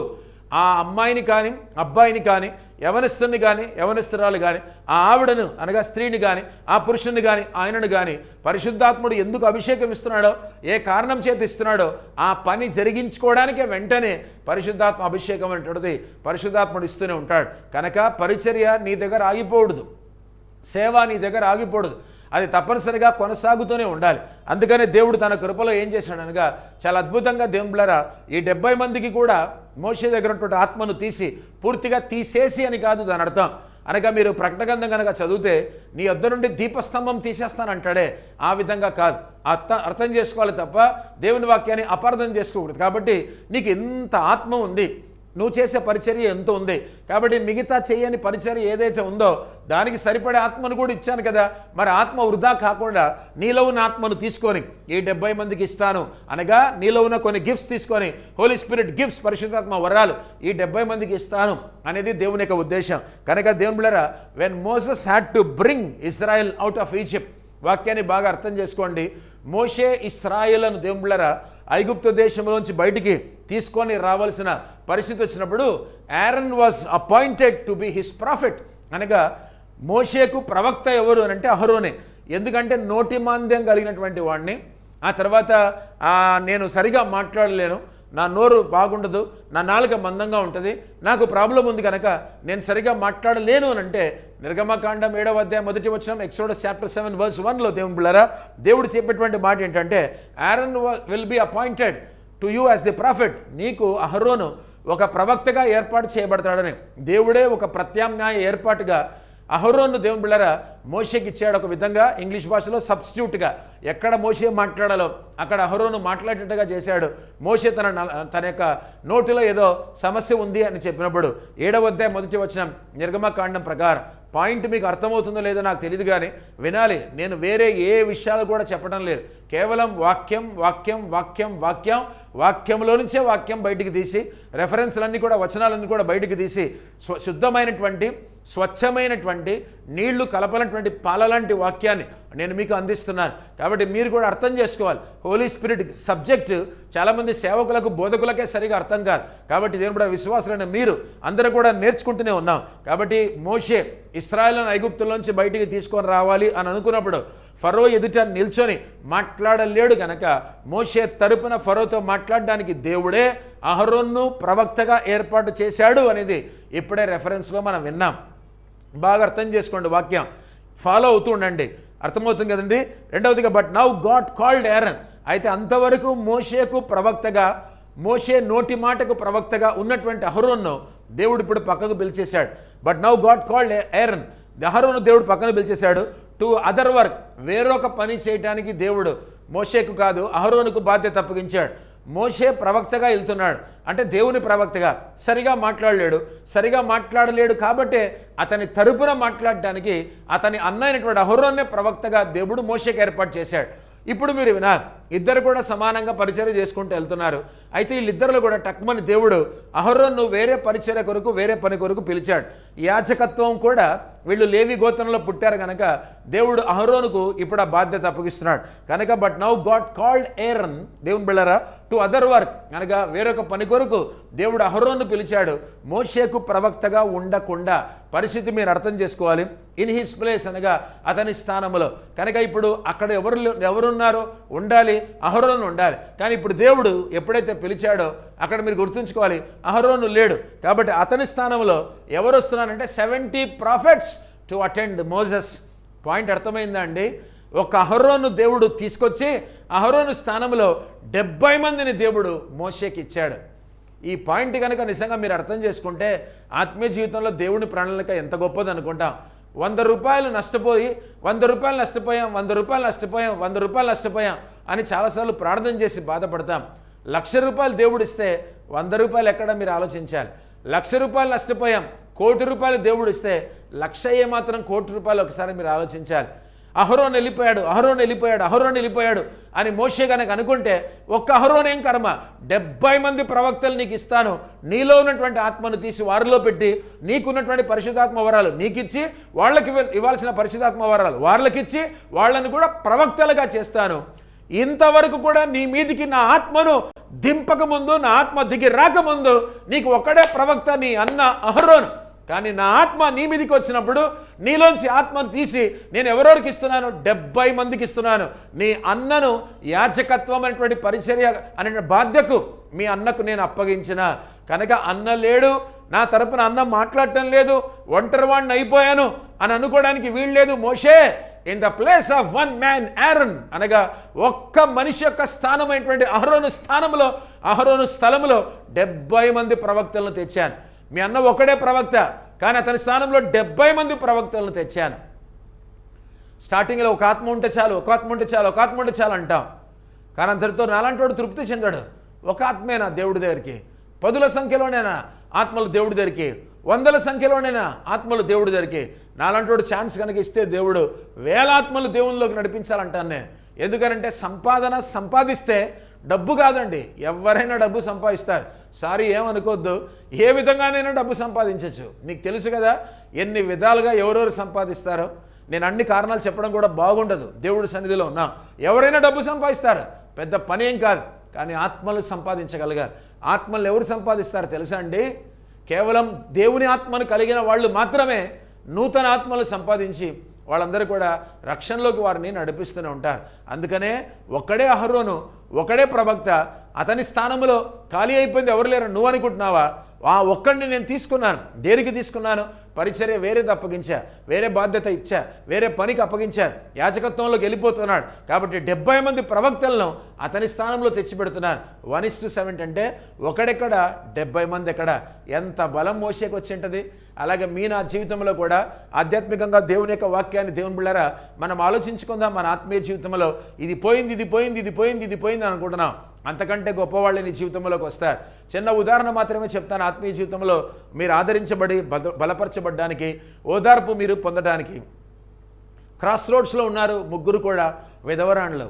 ఆ అమ్మాయిని కానీ అబ్బాయిని కానీ యవనస్తుని కానీ యవనస్తురాలు కానీ ఆ ఆవిడను అనగా స్త్రీని కానీ ఆ పురుషుని కానీ ఆయనను కానీ పరిశుద్ధాత్ముడు ఎందుకు అభిషేకం ఇస్తున్నాడో, ఏ కారణం చేత ఇస్తున్నాడో ఆ పని జరిగించుకోవడానికే వెంటనే పరిశుద్ధాత్మ అభిషేకం అనేటువంటిది పరిశుద్ధాత్ముడు ఇస్తూనే ఉంటాడు. కనుక పరిచర్య నీ దగ్గర ఆగిపోకూడదు, సేవ నీ దగ్గర ఆగిపోకూడదు, అది తప్పనిసరిగా కొనసాగుతూనే ఉండాలి. అందుకనే దేవుడు తన కృపలో ఏం చేశాడనగా చాలా అద్భుతంగా దేవుళ్ళరా ఈ 70 మందికి కూడా మోషే దగ్గర ఉన్నటువంటి ఆత్మను పూర్తిగా తీసేసి అని కాదు దాని అర్థం. అనగా మీరు ప్రకటన గ్రంథం కనుక చదివితే నీ వద్ద నుండి దీపస్తంభం తీసేస్తానంటాడే, ఆ విధంగా కాదు. అర్థం చేసుకోవాలి తప్ప దేవుని వాక్యాన్ని అపార్థం చేసుకోకూడదు. కాబట్టి నీకు ఎంత ఆత్మ ఉంది, నువ్వు చేసే పరిచర్య ఎంత ఉంది, కాబట్టి మిగతా చేయని పరిచర్య ఏదైతే ఉందో దానికి సరిపడే ఆత్మను కూడా ఇచ్చాను కదా. మరి ఆత్మ వృధా కాకుండా నీలో ఉన్న ఆత్మను తీసుకొని ఈ 70 మందికి ఇస్తాను అనగా నీలో ఉన్న కొన్ని గిఫ్ట్స్ తీసుకొని, హోలీ స్పిరిట్ గిఫ్ట్స్, పరిశుద్ధాత్మ వరాలు ఈ 70 మందికి ఇస్తాను అనేది దేవుని యొక్క ఉద్దేశం. కనుక దేవుని బిడ్డలారా, when Moses had to bring Israel out of Egypt, వాక్యాన్ని బాగా అర్థం చేసుకోండి. మోషే ఇశ్రాయేలును దేవుని బిడ్డలారా ఐగుప్తు దేశంలోంచి బయటికి తీసుకొని రావాల్సిన పరిస్థితి వచ్చినప్పుడు Aaron was appointed to be his profit అనగా మోషేకు ప్రవక్త ఎవరు అని అంటే అహరోనే. ఎందుకంటే నోటి మాంద్యం కలిగినటువంటి వాడిని, ఆ తర్వాత నేను సరిగా మాట్లాడలేను, నా నోరు బాగుండదు, నా నాలుక మందంగా ఉంటుంది, నాకు ప్రాబ్లం ఉంది కనుక నేను సరిగా మాట్లాడలేను అని అంటే నిర్గమకాండం 7వ అధ్యాయం 1వ వచనం, ఎక్సోడస్ చాప్టర్ 7 verse 1లో దేవుని బిడ్డలారా దేవుడు చెప్పేటువంటి మాట ఏంటంటే Aaron will be appointed to you as the profit, నీకు అహరోను ఒక ప్రవక్తగా ఏర్పాటు చేయబడతాడని. దేవుడే ఒక ప్రత్యామ్నాయ ఏర్పాటుగా అహరోను దేవుని బిడ్డలారా మోషేకి ఇచ్చాడు. ఒక విధంగా ఇంగ్లీష్ భాషలో సబ్స్టిట్యూట్గా ఎక్కడ మోషే మాట్లాడాలో అక్కడ అహరోను మాట్లాడేట్టుగా చేశాడు. మోషే తన యొక్క నోటిలో ఏదో సమస్య ఉంది అని చెప్పినప్పుడు 7వ అధ్యాయం 1వ వచనం నిర్గమకాండం ప్రకారం, పాయింట్ మీకు అర్థమవుతుందో లేదో నాకు తెలియదు కానీ వినాలి, నేను వేరే ఏ విషయాలు కూడా చెప్పడం లేదు, కేవలం వాక్యం వాక్యం వాక్యం వాక్యం వాక్యంలో నుంచే వాక్యం బయటికి తీసి, రెఫరెన్స్లన్నీ కూడా వచనాలన్నీ కూడా బయటికి తీసి శుద్ధమైనటువంటి స్వచ్ఛమైనటువంటి నీళ్లు కలపనటువంటి పాలలాంటి వాక్యాన్ని నేను మీకు అందిస్తున్నాను. కాబట్టి మీరు కూడా అర్థం చేసుకోవాలి. హోలీ స్పిరిట్ సబ్జెక్టు చాలామంది సేవకులకు బోధకులకే సరిగా అర్థం కాదు. కాబట్టి దేవుని కూడా విశ్వాసులైన మీరు అందరూ కూడా నేర్చుకుంటూనే ఉన్నాం. కాబట్టి మోషే ఇశ్రాయేలును ఐగుప్తులోంచి బయటికి తీసుకొని రావాలి అని అనుకున్నప్పుడు ఫరో ఎదుట నిల్చొని మాట్లాడలేడు కనుక మోషే తరపున ఫరోతో మాట్లాడడానికి దేవుడే అహరోన్ను ప్రవక్తగా ఏర్పాటు చేశాడు అనేది ఇప్పుడే రెఫరెన్స్లో మనం విన్నాం. బాగా అర్థం చేసుకోండి, వాక్యం ఫాలో అవుతూ ఉండండి, అర్థమవుతుంది కదండి. రెండవదిగా but now God called Aaron, అయితే అంతవరకు మోషేకు ప్రవక్తగా, మోషే నోటి మాటకు ప్రవక్తగా ఉన్నటువంటి అహరోన్ను దేవుడు ఇప్పుడు పక్కకు పిలిచేశాడు. But now God called Aaron, అహరోను దేవుడు పక్కన పిలిచేశాడు. టు అదర్ వర్క్, వేరొక పని చేయడానికి దేవుడు మోషేకు కాదు అహరోనుకు బాధ్యత అప్పగించాడు. మోషే ప్రవక్తగా వెళ్తున్నాడు అంటే దేవుని ప్రవక్తగా సరిగా మాట్లాడలేడు కాబట్టే అతని తరపున మాట్లాడడానికి అతని అన్న అయినటువంటి అహరోన్నే ప్రవక్తగా దేవుడు మోషేకి ఏర్పాటు చేశాడు. ఇప్పుడు మీరు వినాలి, ఇద్దరు కూడా సమానంగా పరిచర్య చేసుకుంటూ వెళ్తున్నారు. అయితే వీళ్ళిద్దరిలో కూడా టక్మని దేవుడు అహరోన్ను వేరే పరిచర్య కొరకు వేరే పని కొరకు పిలిచాడు. యాజకత్వం కూడా వీళ్ళు లేవి గోత్రంలో పుట్టారు కనుక దేవుడు అహరోనుకు ఇప్పుడు ఆ బాధ్యత అప్పగిస్తున్నాడు కనుక. But now God called Aaron, దేవుని బిళ్ళరా, టు అదర్ వర్క్ అనగా వేరొక పని కొరకు దేవుడు అహరోన్ను పిలిచాడు. మోషేకు ప్రవక్తగా ఉండకుండా పరిస్థితి మీరు అర్థం చేసుకోవాలి. ఇన్ హిస్ ప్లేస్ అనగా అతని స్థానంలో కనుక ఇప్పుడు అక్కడ ఎవరున్నారో ఉండాలి, అహరోను ఉండాలి. కానీ ఇప్పుడు దేవుడు ఎప్పుడైతే పిలిచాడో అక్కడ మీరు గుర్తుంచుకోవాలి, అహరోను లేడు కాబట్టి అతని స్థానంలో ఎవరు వస్తున్నారంటే 70 profits to attend Moses. Point అర్థమైందా అండి? ఒక అహరోను దేవుడు తీసుకొచ్చి అహరోను స్థానంలో 70 మందిని దేవుడు మోషేకి ఇచ్చాడు. ఈ పాయింట్ కనుక నిజంగా మీరు అర్థం చేసుకుంటే ఆత్మీయ జీవితంలో దేవుని ప్రణాళిక ఎంత గొప్పది అనుకుంటాం. 100 రూపాయలు నష్టపోయి 100 రూపాయలు నష్టపోయాం 100 రూపాయలు నష్టపోయాం 100 రూపాయలు నష్టపోయాం అని చాలాసార్లు ప్రార్థన చేసి బాధపడతాం. 1,00,000 రూపాయలు దేవుడు ఇస్తే 100 రూపాయలు ఎక్కడ మీరు ఆలోచించాలి. 1,00,000 రూపాయలు నష్టపోయాం, 1,00,00,000 రూపాయలు దేవుడు ఇస్తే 1,00,000 ఏమాత్రం 1,00,00,000 రూపాయలు ఒకసారి మీరు ఆలోచించాలి. అహరోను వెళ్ళిపోయాడు అని మోషే కనుక అనుకుంటే ఒక్క అహరోను ఏం కర్మ, 70 మంది ప్రవక్తలు నీకు ఇస్తాను, నీలో ఉన్నటువంటి ఆత్మను తీసి వారిలో పెట్టి నీకున్నటువంటి పరిశుద్ధాత్మ వరాలు నీకిచ్చి వాళ్ళకి ఇవ్వాల్సిన పరిశుద్ధాత్మ వరాలు వాళ్ళకిచ్చి వాళ్ళని కూడా ప్రవక్తలుగా చేస్తాను. ఇంతవరకు కూడా నీ మీదికి నా ఆత్మను దింపక ముందు, నా ఆత్మ దిగి రాకముందు నీకు ఒక్కడే ప్రవక్త, నీ అన్న అహరోను. కానీ నా ఆత్మ నీ మీదికి వచ్చినప్పుడు నీలోంచి ఆత్మను తీసి నేను ఎవరెవరికి ఇస్తున్నాను, 70 మందికి ఇస్తున్నాను. నీ అన్నను యాజకత్వం అనేటువంటి పరిచర్య అనే బాధ్యతకు మీ అన్నకు నేను అప్పగించిన కనుక అన్న లేడు, నా తరపున అన్న మాట్లాడటం లేదు, ఒంటరివాడిని అయిపోయాను అని అనుకోవడానికి వీల్లేదు. మోషే in the place of 1 man Aaron అనగా ఒక్క మనిషి యొక్క స్థానమైనటువంటి అహరోను స్థానంలో, అహరోను స్థలంలో 70 మంది ప్రవక్తలను తెచ్చాను. మీ అన్న ఒకడే ప్రవక్త కానీ అతని స్థానంలో 70 మంది ప్రవక్తలను తెచ్చాను. స్టార్టింగ్లో ఒక ఆత్మ ఉంటే చాలు అంటాం. కానీ అంతటితో నాలాంటి వాడు తృప్తి చెందాడు. ఒక ఆత్మేనా దేవుడి దగ్గరికి? 10ల సంఖ్యలోనేనా ఆత్మలు దేవుడి దగ్గరికి? 100ల సంఖ్యలోనేనా ఆత్మలు దేవుడి దగ్గరికి? నాలాంటి వాడు ఛాన్స్ కనుక ఇస్తే దేవుడు 1000 ఆత్మలు దేవునిలోకి నడిపించాలంటాను నేను. ఎందుకనంటే సంపాదిస్తే డబ్బు కాదండి, ఎవరైనా డబ్బు సంపాదిస్తారు. సారీ ఏమనుకోవద్దు, ఏ విధంగానైనా డబ్బు సంపాదించవచ్చు. మీకు తెలుసు కదా ఎన్ని విధాలుగా ఎవరెవరు సంపాదిస్తారో. నేను అన్ని కారణాలు చెప్పడం కూడా బాగుండదు, దేవుడి సన్నిధిలో ఉన్నా. ఎవరైనా డబ్బు సంపాదిస్తారు, పెద్ద పని ఏం కాదు. కానీ ఆత్మలు సంపాదించగలిగారు. ఆత్మలు ఎవరు సంపాదిస్తారు తెలుసా అండి? కేవలం దేవుని ఆత్మను కలిగిన వాళ్ళు మాత్రమే నూతన ఆత్మలు సంపాదించి వాళ్ళందరూ కూడా రక్షణలోకి వారిని నడిపిస్తూనే ఉంటారు. అందుకనే ఒక్కడే అహరోను, ఒకడే ప్రవక్త, అతని స్థానంలో ఖాళీ అయిపోయింది ఎవరు లేరు నువ్వు అనుకుంటున్నావా? ఆ ఒక్కడిని నేను తీసుకున్నాను. దేనికి తీసుకున్నాను? పరిచర్య వేరేది అప్పగించా, వేరే బాధ్యత ఇచ్చా, వేరే పనికి అప్పగించా, యాజకత్వంలోకి వెళ్ళిపోతున్నాడు. కాబట్టి 70 మంది ప్రవక్తలను అతని స్థానంలో తెచ్చిపెడుతున్నాను. 1:7 అంటే ఒకడెక్కడ 70 మంది ఎక్కడ? ఎంత బలం మోసేకి వచ్చి ఉంటుంది. అలాగే నా జీవితంలో కూడా ఆధ్యాత్మికంగా దేవుని యొక్క వాక్యాన్ని దేవుని బిళ్ళారా మనం ఆలోచించుకుందాం. మన ఆత్మీయ జీవితంలో ఇది పోయింది అనుకుంటున్నాం. అంతకంటే గొప్పవాళ్ళు నీ జీవితంలోకి వస్తారు. చిన్న ఉదాహరణ మాత్రమే చెప్తాను. ఆత్మీయ జీవితంలో మీరు ఆదరించబడి బలపరచబడ్డానికి, ఓదార్పు మీరు పొందడానికి క్రాస్ రోడ్స్లో ఉన్నారు ముగ్గురు కూడా విధవరాండ్లు.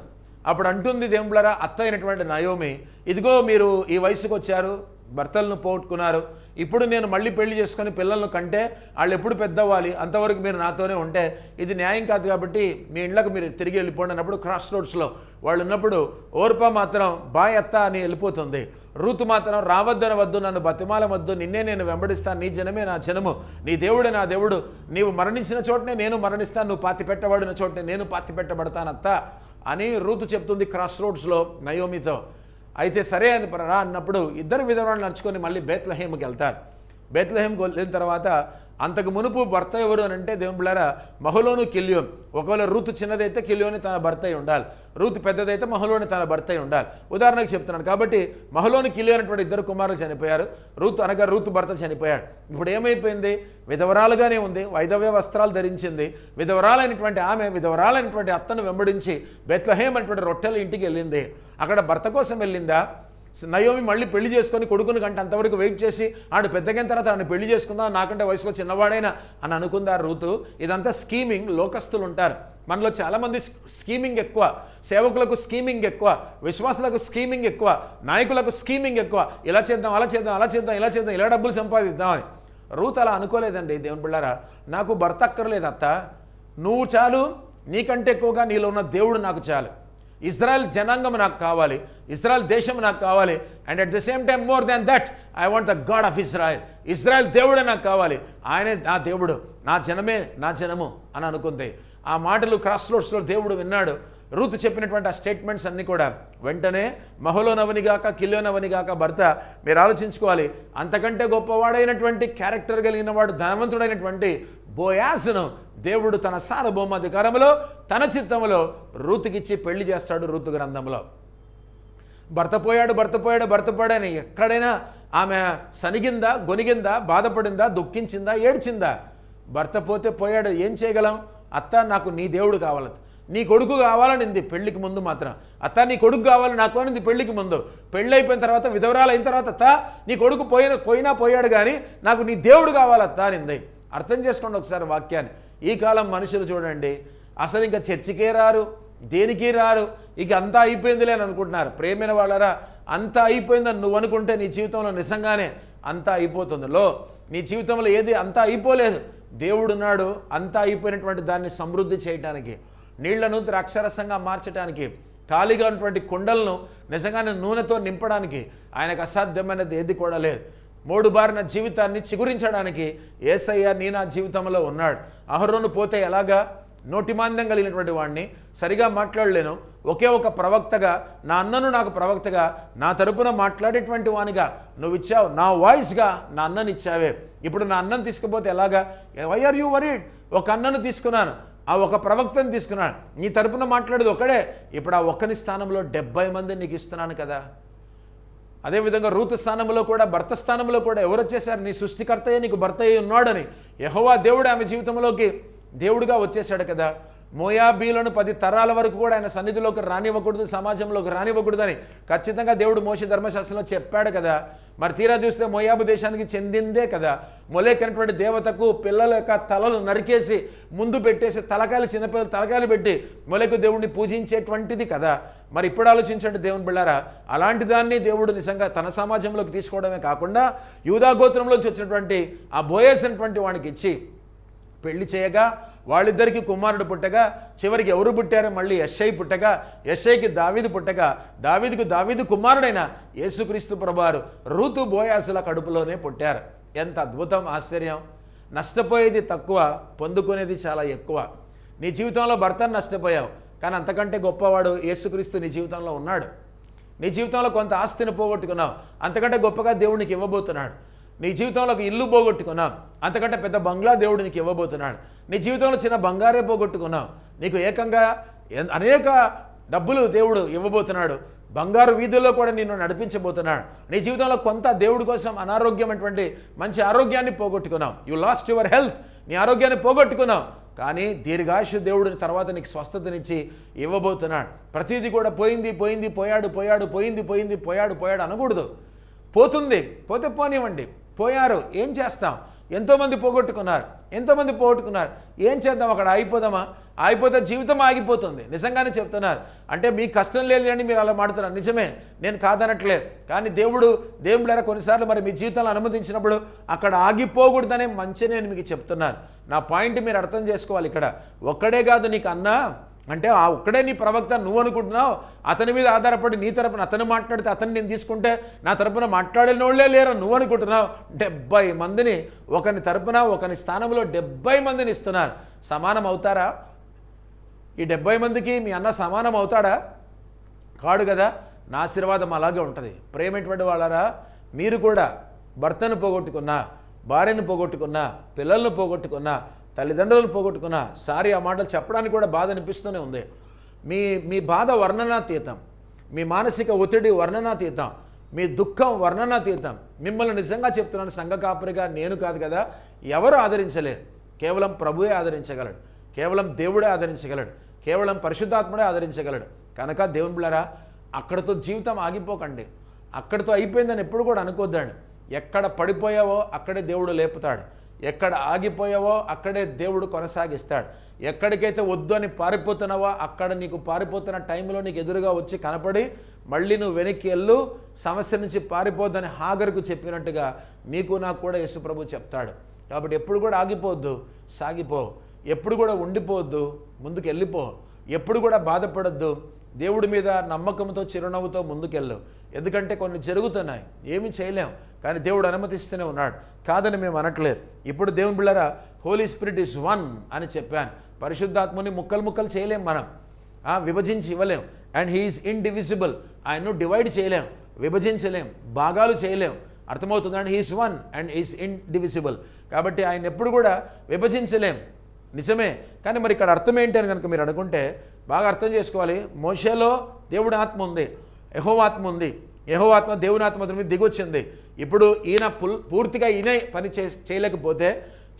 అప్పుడు అంటుంది దేవుళ్ళరా అత్త అయినటువంటి నయోమి, ఇదిగో మీరు ఈ వయసుకు వచ్చారు, భర్తలను పోగొట్టుకున్నారు, ఇప్పుడు నేను మళ్ళీ పెళ్లి చేసుకొని పిల్లలను కంటే వాళ్ళు ఎప్పుడు పెద్దవ్వాలి, అంతవరకు మీరు నాతోనే ఉంటే ఇది న్యాయం కాదు, కాబట్టి మీ ఇళ్ళకు మీరు తిరిగి వెళ్ళిపోండి అన్నప్పుడు క్రాస్ రోడ్స్లో వాళ్ళు ఉన్నప్పుడు ఓర్ప మాత్రం బాయ్ అత్త అని వెళ్ళిపోతుంది. రూతు మాత్రం రావద్దనవద్దు, నన్ను బతిమాలవద్దు, నిన్నే నేను వెంబడిస్తాను, నీ జనమే నా జనము, నీ దేవుడే నా దేవుడు, నీవు మరణించిన చోటనే నేను మరణిస్తాను, నువ్వు పాతిపెట్టబడిన చోటనే నేను పాతిపెట్టబడతాను అత్త అని రూతు చెప్తుంది క్రాస్ రోడ్స్లో నయోమితో. అయితే సరే అని రా అన్నప్పుడు ఇద్దరు విధవరాలు నడుచుకొని మళ్ళీ బేత్లహేమ్కి వెళ్తారు. బేత్లహేమ్కి వెళ్ళిన తర్వాత అంతకు మునుపు భర్త ఎవరు అని అంటే దేవుని బిళ్ళారా మహలోను కిల్యోన్. ఒకవేళ రూతు చిన్నదైతే కిల్యోని తన భర్త అయి ఉండాలి, రూతు పెద్దదైతే మహలోని తన భర్త అయి ఉండాలి. ఉదాహరణకు చెప్తున్నాను. కాబట్టి మహలోని కిల్యోన్ అనేటువంటి ఇద్దరు కుమారులు చనిపోయారు. రూతు భర్త చనిపోయాడు. ఇప్పుడు ఏమైపోయింది? విధవరాలుగానే ఉంది, వైధవ్య వస్త్రాలు ధరించింది. విధవరాలైనటువంటి అత్తను వెంబడించి బెత్లహేమ్ అనేటువంటి రొట్టెల ఇంటికి వెళ్ళింది. అక్కడ భర్త కోసం వెళ్ళిందా, నయోమి మళ్ళీ పెళ్లి చేసుకొని కొడుకుని కంటే అంతవరకు వెయిట్ చేసి ఆడు పెద్దగైన తర్వాత ఆడిని పెళ్లి చేసుకుందాం, నాకంటే వయసులో చిన్నవాడైనా అని అనుకుందారు రూతు. ఇదంతా స్కీమింగ్. లోకస్తులు ఉంటారు మనలో చాలామంది. స్కీమింగ్ ఎక్కువ, సేవకులకు స్కీమింగ్ ఎక్కువ, విశ్వాసులకు స్కీమింగ్ ఎక్కువ, నాయకులకు స్కీమింగ్ ఎక్కువ. ఇలా చేద్దాం, అలా చేద్దాం, అలా చేద్దాం, ఇలా చేద్దాం, ఇలా డబ్బులు సంపాదిద్దామని. రూత్ అలా అనుకోలేదండి. దేవుని బిళ్ళారా, నాకు భర్త అక్కర్లేదు అత్త, నువ్వు చాలు, నీకంటే ఎక్కువగా నీలో ఉన్న దేవుడు నాకు చాలు. ఇజ్రాయెల్ జనాంగం నాకు కావాలి, ఇజ్రాయెల్ దేశం నాకు కావాలి. And at the same time more than that I want the God of Israel. Israel దేవుడే నాకు కావాలి, ఆయనే నా దేవుడు, నా జనమే నా జనము అని అనుకుంది. ఆ మాటలు క్రాస్ రోడ్స్లో దేవుడు విన్నాడు. రూతు చెప్పినటువంటి ఆ స్టేట్మెంట్స్ అన్నీ కూడా వెంటనే మహలోనవనిగాక కిలోనవనిగాక భర్త. మీరు ఆలోచించుకోవాలి, అంతకంటే గొప్పవాడైనటువంటి క్యారెక్టర్ కలిగిన వాడు, ధనవంతుడైనటువంటి బోయాసును దేవుడు తన సార్వభౌమాధికారంలో తన చిత్తంలో రూతుకిచ్చి పెళ్లి చేస్తాడు. రూతు గ్రంథంలో భర్త పోయాడని ఎక్కడైనా ఆమె సనిగిందా, గొనిగిందా, బాధపడిందా, దుఃఖించిందా, ఏడ్చిందా? భర్త పోతే పోయాడు, ఏం చేయగలం? అత్త నాకు నీ దేవుడు కావాలి, నీ కొడుకు కావాలనింది పెళ్లికి ముందు మాత్రం. అత్త నీ కొడుకు కావాలి నాకు అనింది పెళ్లికి ముందు. పెళ్ళి అయిపోయిన తర్వాత, విధవరాలు అయిన తర్వాత, అత్త నీ కొడుకు పోయాడు కానీ నాకు నీ దేవుడు కావాలత్త అనింది. అర్థం చేసుకోండి ఒకసారి వాక్యాన్ని. ఈ కాలం మనుషులు చూడండి, అసలు ఇంకా చర్చికే రారు, దేనికి రారు, ఇక అంతా అయిపోయిందిలే అని అనుకుంటున్నారు. ప్రేమైన వాళ్ళరా, అంతా అయిపోయిందని నువ్వు అనుకుంటే నీ జీవితంలో నిజంగానే అంతా అయిపోతుంది. నీ జీవితంలో ఏది అంతా అయిపోలేదు. దేవుడున్నాడు అంతా అయిపోయినటువంటి దాన్ని సమృద్ధి చేయడానికి, నీళ్లను ద్రాక్షరసంగా మార్చడానికి, ఖాళీగా ఉన్నటువంటి కుండలను నిజంగానే నూనెతో నింపడానికి ఆయనకు అసాధ్యమైనది ఏది కూడా లేదు. మోడుబారిన జీవితాన్ని చిగురించడానికి యేసయ్య నీ నా జీవితంలో ఉన్నాడు. అహరోను పోతే ఎలాగా? నోటిమాంద్యం కలిగినటువంటి వాడిని, సరిగా మాట్లాడలేను, ఒకే ఒక ప్రవక్తగా, నా అన్నను నాకు ప్రవక్తగా, నా తరపున మాట్లాడేటువంటి వానిగా నువ్వు ఇచ్చావు, నా వాయిస్గా నా అన్నని ఇచ్చావే. ఇప్పుడు నా అన్నను తీసుకుపోతే ఎలాగా? Why are you worried? ఒక అన్నను తీసుకున్నాను, ఆ ఒక ప్రవక్తను తీసుకున్నాను, నీ తరపున మాట్లాడేది ఒకడే. ఇప్పుడు ఆ ఒక్కని స్థానంలో 70 మందిని నీకు ఇస్తున్నాను కదా. అదేవిధంగా రూతు స్థానంలో కూడా, భర్త స్థానంలో కూడా ఎవరు వచ్చేసారు? నీ సృష్టికర్తయే నీకు భర్త అయి ఉన్నాడని యెహోవా దేవుడు ఆమె జీవితంలోకి దేవుడుగా వచ్చేసాడు కదా. మోయాబీలను 10 తరాల వరకు కూడా ఆయన సన్నిధిలోకి రానివ్వకూడదు, సమాజంలోకి రానివ్వకూడదని ఖచ్చితంగా దేవుడు మోషే ధర్మశాస్త్రంలో చెప్పాడు కదా. మరి తీరా చూస్తే మోయాబు దేశానికి చెందిందే కదా. మొలేక్ అనేటువంటి దేవతకు పిల్లల యొక్క తలలు నరికేసి ముందు పెట్టేసి తలకాయలు, చిన్నపిల్లలు తలకాయలు పెట్టి మొలేకు దేవుడిని పూజించేటువంటిది కదా. మరి ఇప్పుడు ఆలోచించండి దేవుని బిళ్ళారా, అలాంటి దాన్ని దేవుడు నిజంగా తన సమాజంలోకి తీసుకోవడమే కాకుండా యూదా గోత్రంలోంచి వచ్చినటువంటి ఆ బోయస్ అనేటువంటి వానికి ఇచ్చి పెళ్లి చేయగా, వాళ్ళిద్దరికి కుమారుడు పుట్టగా, చివరికి ఎవరు పుట్టారో మళ్ళీ యెషై పుట్టగా, యెషైకి దావీదు పుట్టగా, దావీదుకు దావీదు కుమారుడైన యేసుక్రీస్తు ప్రభువారు రూతు బోయాసుల కడుపులోనే పుట్టారు. ఎంత అద్భుతం, ఆశ్చర్యం. నష్టపోయేది తక్కువ, పొందుకునేది చాలా ఎక్కువ. నీ జీవితంలో భర్తను నష్టపోయావు, కానీ అంతకంటే గొప్పవాడు యేసుక్రీస్తు నీ జీవితంలో ఉన్నాడు. నీ జీవితంలో కొంత ఆస్తిని పోగొట్టుకున్నావు, అంతకంటే గొప్పగా దేవునికి ఇవ్వబోతున్నాడు. నీ జీవితంలో ఒక ఇల్లు పోగొట్టుకున్నావు, అంతకంటే పెద్ద బంగ్లా దేవుడు నీకు ఇవ్వబోతున్నాడు. నీ జీవితంలో చిన్న బంగారే పోగొట్టుకున్నావు, నీకు ఏకంగా అనేక డబ్బులు దేవుడు ఇవ్వబోతున్నాడు. బంగారు వీధుల్లో కూడా నిన్ను నడిపించబోతున్నాడు. నీ జీవితంలో కొంత దేవుడి కోసం అనారోగ్యమైనటువంటి మంచి ఆరోగ్యాన్ని పోగొట్టుకున్నావు. యు లాస్ట్ యువర్ హెల్త్, నీ ఆరోగ్యాన్ని పోగొట్టుకున్నావు. కానీ దీర్ఘాయుష్ దేవుడిని తర్వాత నీకు స్వస్థతనిచ్చి ఇవ్వబోతున్నాడు. ప్రతిదీ కూడా పోయాడు అనకూడదు. పోతుంది, పోతే పోనివ్వండి. పోయారు, ఏం చేస్తాం? ఎంతోమంది పోగొట్టుకున్నారు. ఏం చేద్దాం? అక్కడ ఆగిపోదామా? ఆగిపోతే జీవితం ఆగిపోతుంది. నిజంగానే చెప్తున్నారు. అంటే మీకు కష్టం లేదు అని మీరు అలా మాడుతున్నారు, నిజమే, నేను కాదనట్లేదు. కానీ దేవుడు కొన్నిసార్లు మరి మీ జీవితంలో అనుమతించినప్పుడు అక్కడ ఆగిపోకూడదనే మంచి నేను మీకు చెప్తున్నాను. నా పాయింట్ మీరు అర్థం చేసుకోవాలి. ఇక్కడ ఒక్కడే కాదు నీకు అన్నా అంటే ఆ ఒక్కడే నీ ప్రవక్త నువ్వు అనుకుంటున్నావు. అతని మీద ఆధారపడి నీ తరపున అతను మాట్లాడితే అతన్ని నేను తీసుకుంటే నా తరపున మాట్లాడిన వాళ్ళే లేరు నువ్వు అనుకుంటున్నావు. 70 మందిని ఒకని తరపున ఒకని స్థానంలో 70 మందిని ఇస్తున్నారు. సమానం అవుతారా? ఈ 70 మందికి మీ అన్న సమానం అవుతాడా? కాడు కదా. నా ఆశీర్వాదం అలాగే ఉంటుంది. ప్రేమటువంటి వాళ్ళారా, మీరు కూడా భర్తను పోగొట్టుకున్నా, భార్యను పోగొట్టుకున్నా, పిల్లలను పోగొట్టుకున్నా, తల్లిదండ్రులను పోగొట్టుకున్నా, సారీ ఆ మాటలు చెప్పడానికి కూడా బాధ అనిపిస్తూనే ఉంది. మీ బాధ వర్ణనాతీతం, మీ మానసిక ఒత్తిడి వర్ణనాతీతం, మీ దుఃఖం వర్ణనాతీతం. మిమ్మల్ని నిజంగా చెప్తున్నాను, సంఘ కాపరిగా నేను కాదు కదా, ఎవరు ఆదరించలేరు. కేవలం ప్రభువే ఆదరించగలడు, కేవలం దేవుడే ఆదరించగలడు, కేవలం పరిశుద్ధాత్ముడే ఆదరించగలడు. కనుక దేవుని బిడ్డలారా, అక్కడితో జీవితం ఆగిపోకండి. అక్కడితో అయిపోయిందని ఎప్పుడు కూడా అనుకోద్దండి. ఎక్కడ పడిపోయావో అక్కడే దేవుడు లేపుతాడు, ఎక్కడ ఆగిపోయావో అక్కడే దేవుడు కొనసాగిస్తాడు. ఎక్కడికైతే వద్దు అని పారిపోతున్నావో అక్కడ నీకు పారిపోతున్న టైంలో నీకు ఎదురుగా వచ్చి కనపడి మళ్ళీ నువ్వు వెనక్కి వెళ్ళు, సమస్య నుంచి పారిపోద్దని హాగరుకు చెప్పినట్టుగా నీకు నాకు కూడా యేసుప్రభు చెప్తాడు. కాబట్టి ఎప్పుడు కూడా ఆగిపోవద్దు, సాగిపో. ఎప్పుడు కూడా ఉండిపోవద్దు, ముందుకు వెళ్ళిపో. ఎప్పుడు కూడా బాధపడద్దు, దేవుడి మీద నమ్మకంతో చిరునవ్వుతో ముందుకెళ్ళు. ఎందుకంటే కొన్ని జరుగుతున్నాయి, ఏమీ చేయలేం, కానీ దేవుడు అనుమతిస్తూనే ఉన్నాడు. కాదని మేము అనట్లేదు. ఇప్పుడు దేవుని బిళ్ళరా హోలీ స్పిరిట్ ఈజ్ వన్ అని చెప్పాను. పరిశుద్ధాత్మని ముక్కలు ముక్కలు చేయలేం, మనం విభజించి ఇవ్వలేం. అండ్ హీఈస్ ఇండివిజిబుల్, ఆయన్ను డివైడ్ చేయలేం, విభజించలేం, భాగాలు చేయలేం. అర్థమవుతుందండి? He is one and is indivisible. కాబట్టి ఆయన ఎప్పుడు కూడా విభజించలేం, నిజమే. కానీ మరి ఇక్కడ అర్థం ఏంటి అని కనుక మీరు అనుకుంటే బాగా అర్థం చేసుకోవాలి. మోషేలో దేవుడి ఆత్మ ఉంది, యెహోవా ఆత్మ ఉంది. యెహోవా ఆత్మ దేవుని ఆత్మ అతని మీద దిగొచ్చింది. ఇప్పుడు ఈయన పూర్తిగా ఈయన పని చేయలేకపోతే,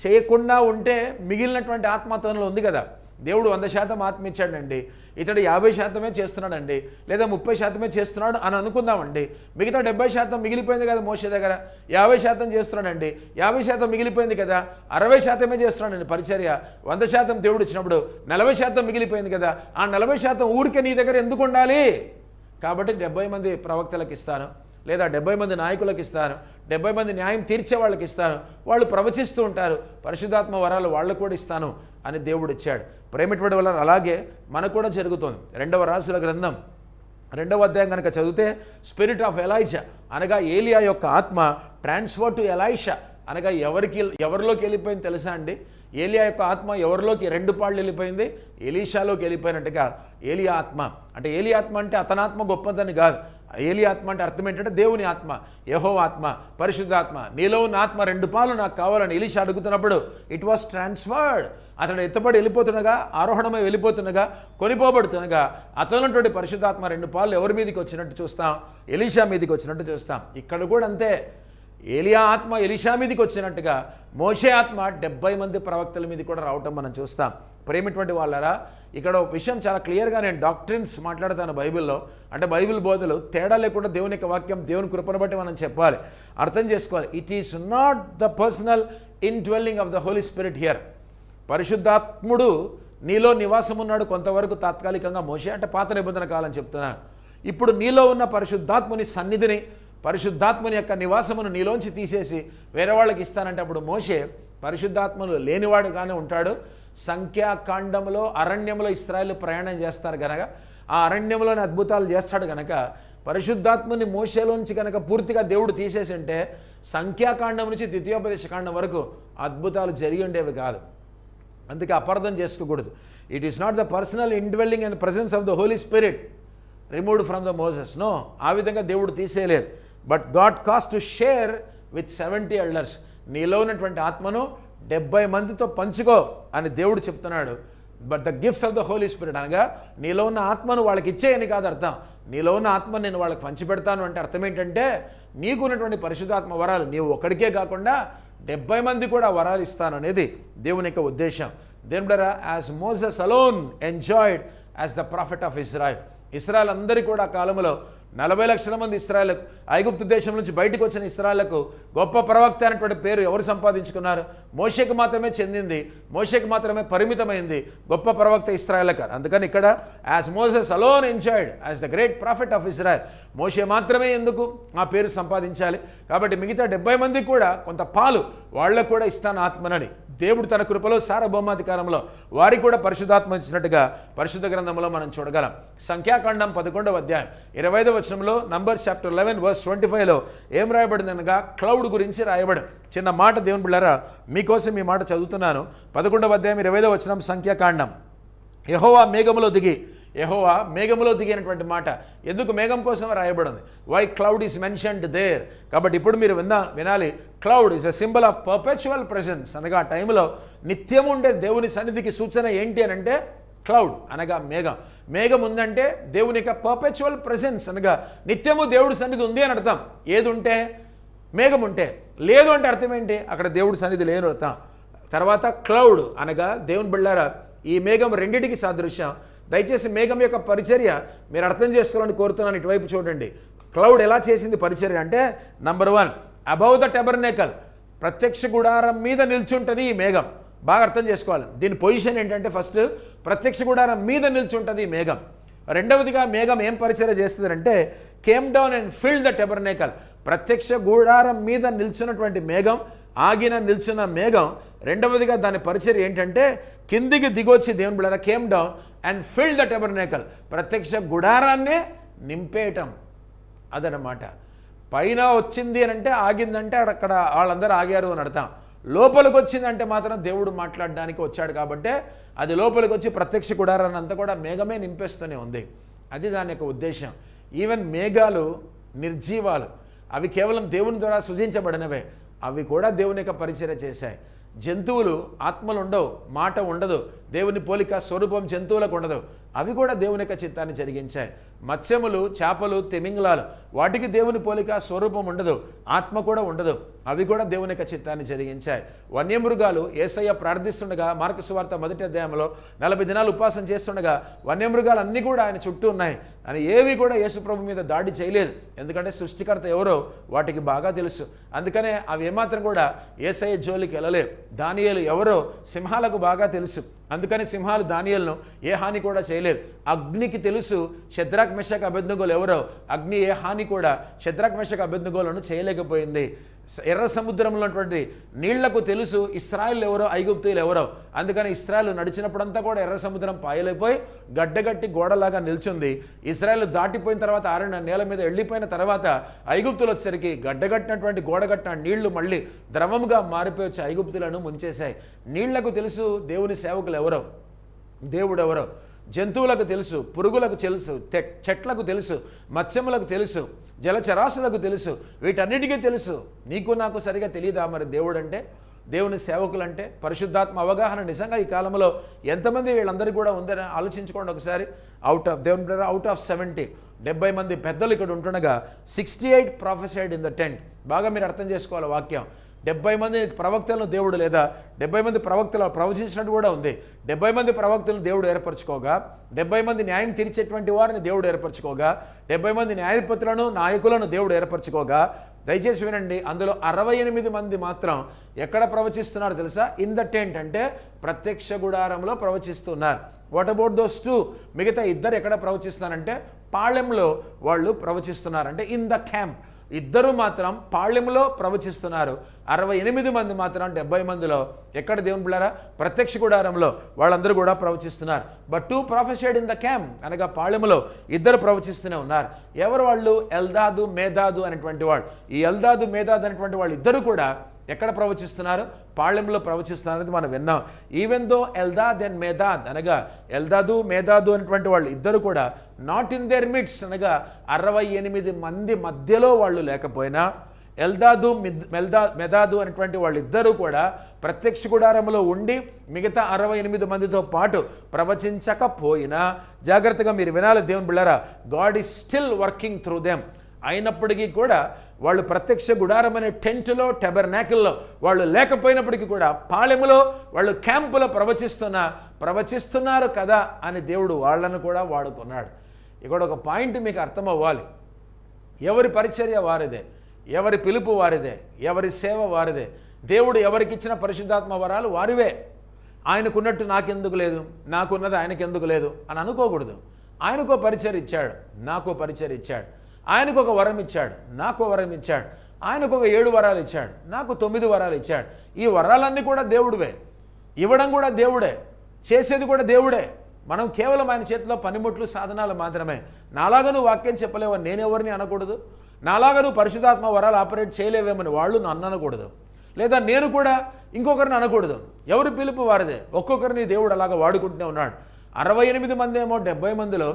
చేయకుండా ఉంటే మిగిలినటువంటి ఆత్మ అతనిలో ఉంది కదా. దేవుడు 100% ఆత్మ ఇచ్చాడండి, ఇతడు 50% చేస్తున్నాడండి, లేదా 30% చేస్తున్నాడు అని అనుకుందామండి. మిగతా 70% మిగిలిపోయింది కదా మోషే దగ్గర. 50% చేస్తున్నాడండి, 50% మిగిలిపోయింది కదా. 60% చేస్తున్నాడండి పరిచర్య. 100% దేవుడు ఇచ్చినప్పుడు 40% మిగిలిపోయింది కదా. ఆ 40% ఊరికే నీ దగ్గర ఎందుకు ఉండాలి? కాబట్టి 70 మంది ప్రవక్తలకు ఇస్తాను, లేదా 70 మంది నాయకులకు ఇస్తాను, 70 మంది న్యాయం తీర్చే వాళ్ళకి ఇస్తాను, వాళ్ళు ప్రవచిస్తూ ఉంటారు, పరిశుద్ధాత్మ వరాలు వాళ్ళకు కూడా ఇస్తాను అని దేవుడు ఇచ్చాడు. ప్రేమిటువంటి వల్ల అలాగే మనకు కూడా జరుగుతుంది. 2వ రాజుల గ్రంథం 2వ అధ్యాయం కనుక చదివితే స్పిరిట్ ఆఫ్ ఎలైషా అనగా ఏలియా యొక్క ఆత్మ ట్రాన్స్ఫర్ టు ఎలైషా అనగా ఎవరిలోకి వెళ్ళిపోయింది తెలుసా అండి? ఏలియా యొక్క ఆత్మ ఎవరిలోకి 2 పాళ్ళు వెళ్ళిపోయింది? ఎలీషాలోకి వెళ్ళిపోయినట్టుగా ఏలియా ఆత్మ. అంటే ఏలియా ఆత్మ అంటే అతని ఆత్మ గొప్పదని కాదు. ఏలియా ఆత్మ అంటే అర్థం ఏంటంటే దేవుని ఆత్మ, యెహోవా ఆత్మ, పరిశుద్ధాత్మ. నీలో ఉన్న ఆత్మ 2 పాలు నాకు కావాలని ఎలీషా అడుగుతున్నప్పుడు ఇట్ వాస్ ట్రాన్స్ఫర్డ్. అతడు ఎత్తబడి వెళ్ళిపోతుండగా, ఆరోహణమై వెళ్ళిపోతుండగా, కొనిపోబడుతుండగా అతనున్నటువంటి పరిశుద్ధాత్మ 2 పాలు ఎవరి మీదకి వచ్చినట్టు చూస్తాం? ఎలీషా మీదకి వచ్చినట్టు చూస్తాం. ఇక్కడ కూడా అంతే. ఏలియా ఆత్మ ఎలీషా మీదకి వచ్చినట్టుగా మోషే ఆత్మ 70 మంది ప్రవక్తల మీద కూడా రావటం మనం చూస్తాం. ప్రేమిటువంటి వాళ్ళరా, ఇక్కడ ఒక విషయం చాలా క్లియర్గా నేను డాక్ట్రిన్స్ మాట్లాడతాను బైబిల్లో. అంటే బైబిల్ బోధలు తేడా లేకుండా దేవుని యొక్క వాక్యం, దేవుని కృపను బట్టి మనం చెప్పాలి, అర్థం చేసుకోవాలి. It is not the personal indwelling of the Holi Spirit here. పరిశుద్ధాత్ముడు నీలో నివాసం ఉన్నాడు కొంతవరకు తాత్కాలికంగా మోషే అంటే పాత నిబంధన కాలం చెప్తున్నాను. ఇప్పుడు నీలో ఉన్న పరిశుద్ధాత్ముని సన్నిధిని, పరిశుద్ధాత్మని యొక్క నివాసమును నీలోంచి తీసేసి వేరే వాళ్ళకి ఇస్తానంటే అప్పుడు మోషే పరిశుద్ధాత్మలు లేనివాడుగానే ఉంటాడు. సంఖ్యాకాండంలో అరణ్యంలో ఇశ్రాయేలు ప్రయాణం చేస్తారు కనుక, ఆ అరణ్యంలోని అద్భుతాలు చేస్తాడు కనుక, పరిశుద్ధాత్మని మోషేలోంచి కనుక పూర్తిగా దేవుడు తీసేసి ఉంటే సంఖ్యాకాండం నుంచి ద్వితీయోపదేశకాండం వరకు అద్భుతాలు జరిగి ఉండేవి కాదు. అందుకే అపార్థం చేసుకోకూడదు. It is not the personal indwelling and presence of the Holi spirit removed from the Moses. నో, ఆ విధంగా దేవుడు తీసేయలేదు. But God cast to share with 70 elders. నీలో ఉన్నటువంటి ఆత్మను 70 మందితో పంచుకో అని దేవుడు చెప్తున్నాడు. But the gifts of the Holi spirit అనగా నీలో ఉన్న ఆత్మను వాళ్ళకి ఇచ్చేయని కాదు అర్థం. నీలో ఉన్న ఆత్మను నేను వాళ్ళకి పంచిపెడతాను అంటే అర్థం ఏంటంటే నీకు ఉన్నటువంటి పరిశుద్ధాత్మ వరాలు నీవు ఒక్కడికే కాకుండా 70 మంది కూడా వరాలు ఇస్తాను అనేది దేవుని యొక్క ఉద్దేశం. దేవుడరా, as Moses alone enjoyed as the prophet of Israel. ఇశ్రాయేల్ అందరికీ కూడా ఆ కాలంలో 40 లక్షల మంది ఇశ్రాయేలుకు, ఐగుప్తు దేశం నుంచి బయటకు వచ్చిన ఇశ్రాయేలుకు గొప్ప ప్రవక్త అనేటువంటి పేరు ఎవరు సంపాదించుకున్నారు? మోషేకు మాత్రమే చెందింది, మోషేకు మాత్రమే పరిమితమైంది గొప్ప ప్రవక్త ఇశ్రాయేలుకు. అందుకని ఇక్కడ as Moses alone enjoyed as the great prophet of Israel. మోషే మాత్రమే ఎందుకు ఆ పేరు సంపాదించాలి? కాబట్టి మిగతా 70 మందికి కూడా కొంత పాలు వాళ్ళకు కూడా ఇస్తాను ఆత్మనని దేవుడు తన కృపలో సార్వభౌమాధికారంలో వారికి కూడా పరిశుద్ధాత్మ ఇచ్చినట్టుగా పరిశుద్ధ గ్రంథంలో మనం చూడగలం. సంఖ్యాకాండం 11వ అధ్యాయం 25వ వచనంలో, నంబర్స్ చాప్టర్ 11 వర్స్ 25లో ఏం రాయబడింది అనగా క్లౌడ్ గురించి రాయబడి. చిన్న మాట దేవుని బిడ్డలారా, మీకోసం ఈ మాట చదువుతున్నాను. 11వ అధ్యాయం 25వ వచనం సంఖ్యాకాండం. యెహోవా మేఘములో దిగి, యెహోవా మేఘములో దిగినటువంటి మాట ఎందుకు మేఘం కోసం రాయబడింది? Why cloud is mentioned there. కాబట్టి ఇప్పుడు మీరు వినాలి. Cloud is a symbol of perpetual presence అనగా ఆ టైంలో నిత్యం ఉండే దేవుని సన్నిధికి సూచన ఏంటి అని అంటే క్లౌడ్ అనగా మేఘం. మేఘం ఉందంటే దేవుని యొక్క పర్పెచువల్ ప్రెజెన్స్ అనగా నిత్యము దేవుడి సన్నిధి ఉంది అని అర్థం. ఏది ఉంటే? మేఘం ఉంటే. లేదు అంటే అర్థం ఏంటి? అక్కడ దేవుడి సన్నిధి లేని అర్థం. తర్వాత క్లౌడ్ అనగా దేవుని బిళ్ళారా, ఈ మేఘం రెండింటికి సాదృశ్యం. దయచేసి మేఘం యొక్క పరిచర్య మీరు అర్థం చేసుకోవాలని కోరుతున్నాను. ఇటువైపు చూడండి. క్లౌడ్ ఎలా చేసింది పరిచర్య అంటే, నంబర్ 1, అబౌవ్ ద టెబర్నేకల్, ప్రత్యక్ష గుడారం మీద నిల్చుంటుంది ఈ మేఘం. బాగా అర్థం చేసుకోవాలి. దీని పొజిషన్ ఏంటంటే, ఫస్ట్ ప్రత్యక్ష గుడారం మీద నిల్చుంటుంది ఈ మేఘం. రెండవదిగా మేఘం ఏం పరిచర్య చేస్తుందంటే, came down and fill the tabernacle, ప్రత్యక్ష గుడారం మీద నిల్చున్నటువంటి మేఘం, నిల్చున్న మేఘం. రెండవదిగా దాని పరిచర్య ఏంటంటే, కిందికి దిగొచ్చి దేవుని బిడ్డలారా came down and fill the tabernacle, ప్రత్యక్ష గుడారాన్నే నింపేయటం. అదనమాట. పైన వచ్చింది అని అంటే, ఆగిందంటే అక్కడ వాళ్ళందరూ ఆగారు అని అర్థం. లోపలికి వచ్చిందంటే మాత్రం దేవుడు మాట్లాడడానికి వచ్చాడు కాబట్టి అది లోపలికి వచ్చి ప్రత్యక్ష గుడారాన్ని అంతా కూడా మేఘమే నింపేస్తూనే ఉంది. అది దాని యొక్క ఉద్దేశం. ఈవెన్ మేఘాలు నిర్జీవాలు, అవి కేవలం దేవుని ద్వారా సృజించబడినవే, అవి కూడా దేవుని యొక్క పరిచర్య చేశాయి. జంతువులు ఆత్మలు ఉండవు, మాట ఉండదు, దేవుని పోలిక స్వరూపం జంతువులకు ఉండదు, అవి కూడా దేవుని యొక్క చిత్తాన్ని జరిగించాయి. మత్స్యములు, చేపలు, తిమింగలాలు, వాటికి దేవుని పోలిక స్వరూపం ఉండదు, ఆత్మ కూడా ఉండదు, అవి కూడా దేవుని యొక్క చిత్తాన్ని జరిగించాయి. వన్యమృగాలు యేసయ్య ప్రార్థిస్తుండగా మార్కు సువార్త 1వ అధ్యాయంలో 40 దినాలు ఉపవాసం చేస్తుండగా వన్యమృగాలు అన్నీ కూడా ఆయన చుట్టూ ఉన్నాయి. అని ఏవి కూడా యేసుప్రభు మీద దాడి చేయలేదు, ఎందుకంటే సృష్టికర్త ఎవరో వాటికి బాగా తెలుసు. అందుకనే అవి ఏమాత్రం కూడా యేసయ్య జోలికి వెళ్ళలేదు. దానియేలు ఎవరో సింహాలకు బాగా తెలుసు, అందుకని సింహాలు దానియేలును ఏ హాని కూడా చేయలేదు. అగ్నికి తెలుసు షద్రక్ మెషక్ అబేద్నెగోలు ఎవరో, అగ్ని ఏ హాని కూడా షద్రక్ మెషక్ అబేద్నెగోలను చేయలేకపోయింది. ఎర్ర సముద్రంలో ఉన్నటువంటి నీళ్లకు తెలుసు ఇశ్రాయేల్ ఎవరో, ఐగుప్తీయులు ఎవరో, అందుకని ఇశ్రాయేల్ నడిచినప్పుడంతా కూడా ఎర్ర సముద్రం పాయలైపోయి గడ్డగట్టి గోడలాగా నిల్చుంది. ఇశ్రాయేల్ దాటిపోయిన తర్వాత ఆరిన నేల మీద వెళ్ళిపోయిన తర్వాత ఐగుప్తులు వచ్చేసరికి గడ్డగట్టినటువంటి గోడగట్టిన నీళ్లు మళ్ళీ ద్రవముగా మారిపోయి వచ్చి ఐగుప్తులను ముంచేశాయి. నీళ్లకు తెలుసు దేవుని సేవకులు ఎవరో, దేవుడు ఎవరో. జంతువులకు తెలుసు, పురుగులకు తెలుసు, చెట్లకు తెలుసు, మత్స్యములకు తెలుసు, జలచరాశులకు తెలుసు, వీటన్నిటికీ తెలుసు. నీకు నాకు సరిగా తెలియదా మరి దేవుడు అంటే, దేవుని సేవకులు అంటే? పరిశుద్ధాత్మ అవగాహన నిజంగా ఈ కాలంలో ఎంతమంది వీళ్ళందరికీ కూడా ఉందని ఆలోచించుకోండి ఒకసారి. అవుట్ ఆఫ్ 70 మంది పెద్దలు ఇక్కడ ఉంటుండగా 68 prophesied ఇన్ ద టెంట్. బాగా మీరు అర్థం చేసుకోవాలి వాక్యం. 70 మంది ప్రవక్తలను దేవుడు, లేదా 70 మంది ప్రవక్తలు ప్రవచించినట్టు కూడా ఉంది. 70 మంది ప్రవక్తలను దేవుడు ఏర్పరచుకోగా, 70 మంది న్యాయం తీర్చేటువంటి వారిని దేవుడు ఏర్పరచుకోగా, 70 మంది న్యాయపతులను నాయకులను దేవుడు ఏర్పరచుకోగా, దయచేసి వినండి, అందులో 68 మంది మాత్రం ఎక్కడ ప్రవచిస్తున్నారు తెలుసా? ఇన్ ద టెంట్, అంటే ప్రత్యక్ష గుడారంలో ప్రవచిస్తున్నారు. What about those 2? మిగతా 2 ఎక్కడ ప్రవచిస్తున్నారంటే పాళెంలో వాళ్ళు ప్రవచిస్తున్నారు, అంటే ఇన్ ద క్యాంప్. 2 మాత్రం పాళెంలో ప్రవచిస్తున్నారు. 68 మంది మాత్రం 70 మందిలో ఎక్కడ దేవుని బిడ్డలారా? ప్రత్యక్ష గుడారంలో వాళ్ళందరూ కూడా ప్రవచిస్తున్నారు. But 2 prophesied in the camp, అనగా పాళెంలో 2 ప్రవచిస్తూనే ఉన్నారు. ఎవరు వాళ్ళు? ఎల్దాదు, మేదాదు అనేటువంటి వాళ్ళు. ఈ ఎల్దాదు, మేదాదు అనేటువంటి వాళ్ళు 2 కూడా ఎక్కడ ప్రవచిస్తున్నారు? పాళెంలో ప్రవచిస్తున్నారు అనేది మనం విన్నాం. ఈవెన్ దో ఎల్దాద్ అండ్ మేదాద్, అనగా ఎల్దాదు, మేదాదు అనేటువంటి వాళ్ళు 2 కూడా నాట్ ఇన్ దేర్ మిడ్స్, అనగా 68 మంది మధ్యలో వాళ్ళు లేకపోయినా, ఎల్దాదు, మెదాదు అనేటువంటి వాళ్ళు 2 కూడా ప్రత్యక్ష గుడారంలో ఉండి మిగతా 68 మందితో పాటు ప్రవచించకపోయినా, జాగ్రత్తగా మీరు వినాలి దేవుని బిడ్డలారా, God is still working through them. అయినప్పటికీ కూడా వాళ్ళు ప్రత్యక్ష గుడారం అనే టెంట్లో, టెబర్నాకిల్లో వాళ్ళు లేకపోయినప్పటికీ కూడా పాళెములో వాళ్ళు క్యాంపులో ప్రవచిస్తున్నారు కదా అని దేవుడు వాళ్ళను కూడా వాడుకున్నాడు. ఇక్కడ ఒక పాయింట్ మీకు అర్థం అవ్వాలి. ఎవరి పరిచర్య వారిదే, ఎవరి పిలుపు వారిదే, ఎవరి సేవ వారిదే. దేవుడు ఎవరికిచ్చిన పరిశుద్ధాత్మ వరాలు వారివే. ఆయనకున్నట్టు నాకెందుకు లేదు, నాకున్నది ఆయనకెందుకు లేదు అని అనుకోకూడదు. ఆయనకో పరిచర్య ఇచ్చాడు, నాకో పరిచర్య ఇచ్చాడు. ఆయనకు ఒక వరం ఇచ్చాడు, నాకు వరం ఇచ్చాడు. ఆయనకు ఒక 7 వరాలు ఇచ్చాడు, నాకు 9 వరాలు ఇచ్చాడు. ఈ వరాలన్నీ కూడా దేవుడివే, ఇవ్వడం కూడా దేవుడే, చేసేది కూడా దేవుడే. మనం కేవలం ఆయన చేతిలో పనిముట్లు, సాధనాలు మాత్రమే. నాలాగా నువ్వు వాక్యం చెప్పలేవని నేనెవరిని అనకూడదు, నాలాగా నువ్వు పరిశుద్ధాత్మ వరాలు ఆపరేట్ చేయలేవేమని వాళ్ళు నన్ను అనకూడదు, లేదా నేను కూడా ఇంకొకరిని అనకూడదు. ఎవరి పిలుపు వారిదే. ఒక్కొక్కరిని దేవుడు అలాగా వాడుకుంటూనే ఉన్నాడు. 68 మంది ఏమో 70 మందిలో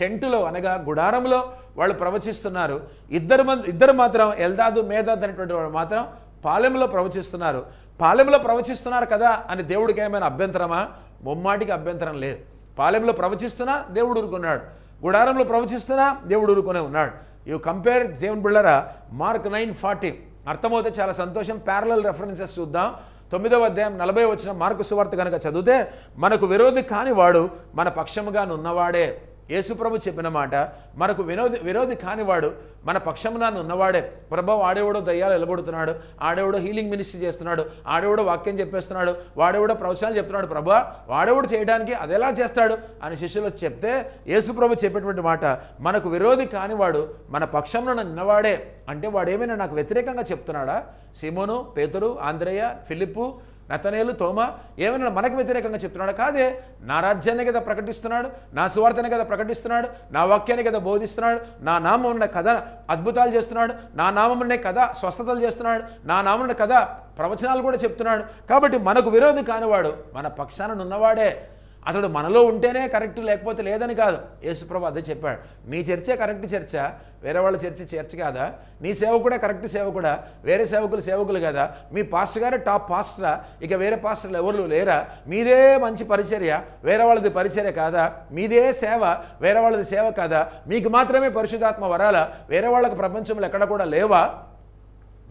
టెంటులో, అనగా గుడారంలో వాళ్ళు ప్రవచిస్తున్నారు. 2 మాత్రం ఎల్దాదు, మేదాదు అనేటువంటి వాళ్ళు మాత్రం పాలెంలో ప్రవచిస్తున్నారు. పాలెంలో ప్రవచిస్తున్నారు కదా అని దేవుడికి ఏమైనా అభ్యంతరమా? ముమ్మాటికి అభ్యంతరం లేదు. పాలెంలో ప్రవచిస్తున్నా దేవుడు ఊరుకున్నాడు, గుడారంలో ప్రవచిస్తున్నా దేవుడు ఊరుకునే ఉన్నాడు. యూ కంపేర్ దేవుని బిళ్ళరా మార్క్ 9:40 అర్థమవుతే చాలా సంతోషం. ప్యారలల్ రెఫరెన్సెస్ చూద్దాం. 9వ అధ్యాయం 40 వచ్చిన మార్కు సువార్త కనుక చదివితే, మనకు విరోధి కాని వాడు మన పక్షముగా నున్నవాడే, యేసుప్రభు చెప్పిన మాట, మనకు విరోధి కానివాడు మన పక్షమున ఉన్నవాడే. ప్రభు ఆడేవాడో దయ్యాలు ఎలగొడుతున్నాడు, ఆడేవాడో హీలింగ్ మినిస్ట్రీ చేస్తున్నాడు, ఆడేవాడో వాక్యం చెప్పేస్తున్నాడు, వాడేవాడో ప్రవచనాలు చెప్తున్నాడు, ప్రభు వాడేవాడు చేయడానికి అది ఎలా చేస్తాడు అని శిష్యులు చెప్తే యేసుప్రభు చెప్పేటువంటి మాట, మనకు విరోధి కానివాడు మన పక్షమున ఉన్నవాడే. అంటే వాడేమైనా నాకు వ్యతిరేకంగా చెప్తున్నాడా? సిమోను, పేతురు, ఆంద్రేయ, ఫిలిప్పు, నతనేలు, తోమా ఏమైనా మనకు వ్యతిరేకంగా చెప్తున్నాడు? కాదే. నా రాజ్యాన్ని కదా ప్రకటిస్తున్నాడు, నా సువార్తని కదా ప్రకటిస్తున్నాడు, నా వాక్యాన్ని కదా బోధిస్తున్నాడు, నా నామం ఉన్న కథ అద్భుతాలు చేస్తున్నాడు, నా నామం ఉన్న కథ స్వస్థతలు చేస్తున్నాడు, నా నామం ఉన్న కథ ప్రవచనాలు కూడా చెప్తున్నాడు. కాబట్టి మనకు విరోధి కానివాడు మన పక్షాన ఉన్నవాడే. అతడు మనలో ఉంటేనే కరెక్ట్, లేకపోతే లేదని కాదు. యేసుప్రభు అదే చెప్పాడు. నీ చర్చే కరెక్ట్ చర్చ, వేరే వాళ్ళ చర్చ కాదా? నీ సేవకుడే కరెక్ట్ సేవకుడా? వేరే సేవకులు కదా? మీ పాస్టర్ గారే టాప్ పాస్టరా? ఇక వేరే పాస్టర్లు ఎవరు లేరా? మీదే మంచి పరిచర్య, వేరే వాళ్ళది పరిచర్య కాదా? మీదే సేవ, వేరే వాళ్ళది సేవ కాదా? మీకు మాత్రమే పరిశుద్ధాత్మ వరాలా? వేరే వాళ్ళకి ప్రపంచంలో ఎక్కడ కూడా లేవా?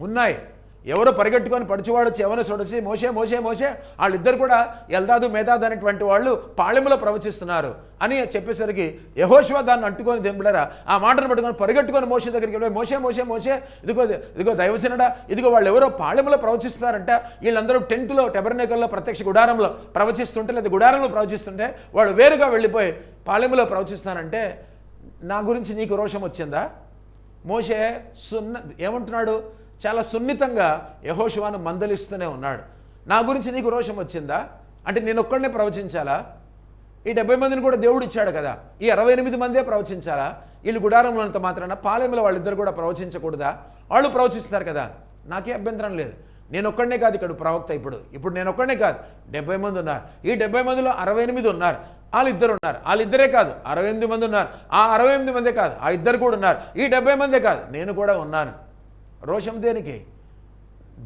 ఉన్నాయి. ఎవరో పరిగెట్టుకొని పడుచువాడు యెవనస్తుడు వచ్చి మోషే మోషే మోషే, వాళ్ళిద్దరు కూడా ఎల్దాదు మేదాదు అనేటువంటి వాళ్ళు పాళెములో ప్రవచిస్తున్నారు అని చెప్పేసరికి యెహోషువ దాన్ని అంటుకొని దెంబుడరా ఆ మాటను పట్టుకొని పరిగెట్టుకొని మోషే దగ్గరికి వెళ్ళి మోషే మోషే మోషే ఇదిగో దైవజనుడా, ఇదిగో వాళ్ళు ఎవరో పాళెములో ప్రవచిస్తున్నారంట. వీళ్ళందరూ టెంట్లో టెబర్నేకల్లో ప్రత్యక్ష గుడారంలో ప్రవచిస్తుంటే లేదా గుడారంలో ప్రవచిస్తుంటే వాళ్ళు వేరుగా వెళ్ళిపోయి పాళెములో ప్రవచిస్తున్నారంటే నా గురించి నీకు రోషం వచ్చిందా? మోషే ఏమంటున్నాడు? చాలా సున్నితంగా యెహోషువను మందలిస్తూనే ఉన్నాడు. నా గురించి నీకు రోషం వచ్చిందా? అంటే నేను ఒక్కడనే ప్రవచించాలా? ఈ 70 మందిని కూడా దేవుడు ఇచ్చాడు కదా, ఈ 68 మందే ప్రవచించాలా? వీళ్ళు గుడారంలో అంత మాత్రాన పాలెంలో వాళ్ళిద్దరు కూడా ప్రవచించకూడదా? వాళ్ళు ప్రవచిస్తారు కదా, నాకే అభ్యంతరం లేదు. నేను ఒక్కడనే కాదు ఇక్కడ ప్రవక్త. ఇప్పుడు నేను ఒక్కడనే కాదు, 70 మంది ఉన్నారు. ఈ 70 మందిలో 68 ఉన్నారు, వాళ్ళిద్దరు ఉన్నారు. వాళ్ళిద్దరే కాదు 68 మంది ఉన్నారు. ఆ 68 మందే కాదు, ఆ ఇద్దరు కూడా ఉన్నారు. ఈ 70 మందే కాదు, నేను కూడా ఉన్నాను. రోషం దేనికి?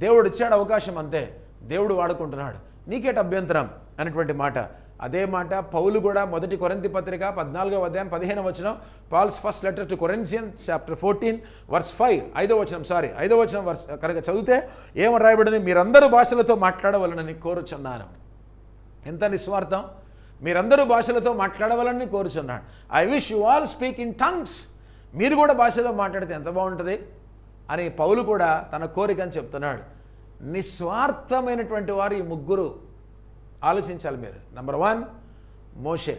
దేవుడు ఇచ్చాడు అవకాశం, అంతే. దేవుడు వాడుకుంటున్నాడు, నీకేట అభ్యంతరం అనేటువంటి మాట. అదే మాట పౌలు కూడా మొదటి కొరింథీ పత్రిక 14వ అధ్యాయం 15వ వచనం, Paul's first letter to Corinthians chapter 14 verse 5 5వ వచనం వర్స్ కనుక చదివితే ఏమో రాయబడింది? మీరందరూ భాషలతో మాట్లాడవలనని కోరుచున్నాను. ఎంత నిస్వార్థం! మీరందరూ భాషలతో మాట్లాడవాలని కోరుచున్నాడు. I wish you all speak in tongues. మీరు కూడా భాషలో మాట్లాడితే ఎంత బాగుంటుంది అని పౌలు కూడా తన కోరికని చెప్తున్నాడు. నిస్వార్థమైనటువంటి వారు ఈ ముగ్గురు ఆలోచించాలి మీరు. నంబర్ 1 మోషే,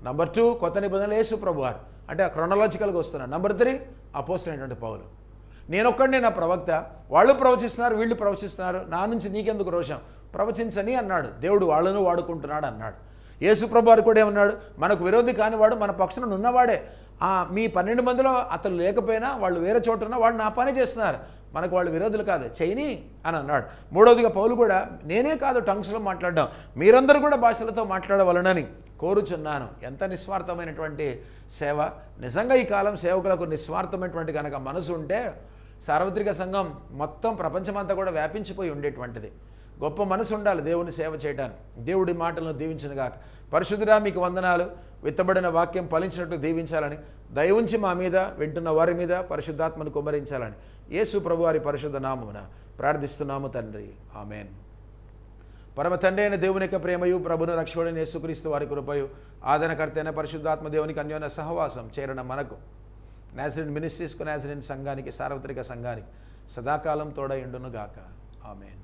నంబర్ 2 కొత్త నిబంధనలు యేసు ప్రభువారు, అంటే క్రొనలాజికల్గా వస్తున్నారు. నంబర్ 3 అపోస్తలుడు అయినటువంటి పౌలు. నేనొక్కడినే నా ప్రవక్త, వాళ్ళు ప్రవచిస్తున్నారు, వీళ్ళు ప్రవచిస్తున్నారు, నా నుంచి నీకెందుకు రోషం? ప్రవచించని అన్నాడు దేవుడు, వాళ్ళను వాడుకుంటున్నాడు అన్నాడు. యేసు ప్రభువారు కూడా ఏమన్నాడు? మనకు విరోధి కానివాడు మన పక్షాన ఉన్నవాడే. మీ 12 మందిలో అతను లేకపోయినా వాళ్ళు వేరే చోట ఉన్నా వాళ్ళు నా పని చేస్తున్నారు, మనకు వాళ్ళు విరోధులు కాదు, చేయని అని అన్నాడు. మూడవదిగా పౌలు కూడా నేనే కాదు టంగ్స్లో మాట్లాడడం, మీరందరూ కూడా భాషలతో మాట్లాడవలనని కోరుచున్నాను. ఎంత నిస్వార్థమైనటువంటి సేవ! నిజంగా ఈ కాలం సేవకులకు నిస్వార్థమైనటువంటి కనుక మనసు ఉంటే సార్వత్రిక సంఘం మొత్తం ప్రపంచమంతా కూడా వ్యాపించిపోయి ఉండేటువంటిది. గొప్ప మనసు ఉండాలి దేవుని సేవ చేయడానికి. దేవుడి మాటలను దీవించునుగాక. పరిశుద్ధుడా మీకు వందనాలు. విత్తబడిన వాక్యం ఫలించినట్టు దీవించాలని, దయవుంచి మా మీద వింటున్న వారి మీద పరిశుద్ధాత్మను కుమ్మరించాలని యేసు ప్రభువారి పరిశుద్ధ నామమున ప్రార్థిస్తున్నాము తండ్రి, ఆమెన్. పరమ తండ్రి అయిన దేవుని యొక్క ప్రేమయు, ప్రభును రక్షకుడైన యేసుక్రీస్తు వారి కృపయు, ఆదరణకర్త అయిన పరిశుద్ధాత్మ దేవునికి అన్యోన్య సహవాసం చేరణ మనకు, నాజరీన్ మినిస్ట్రీస్కు, నాజరీన్ సంఘానికి, సార్వత్రిక సంఘానికి సదాకాలం తోడై ఉండునుగాక. ఆమెన్.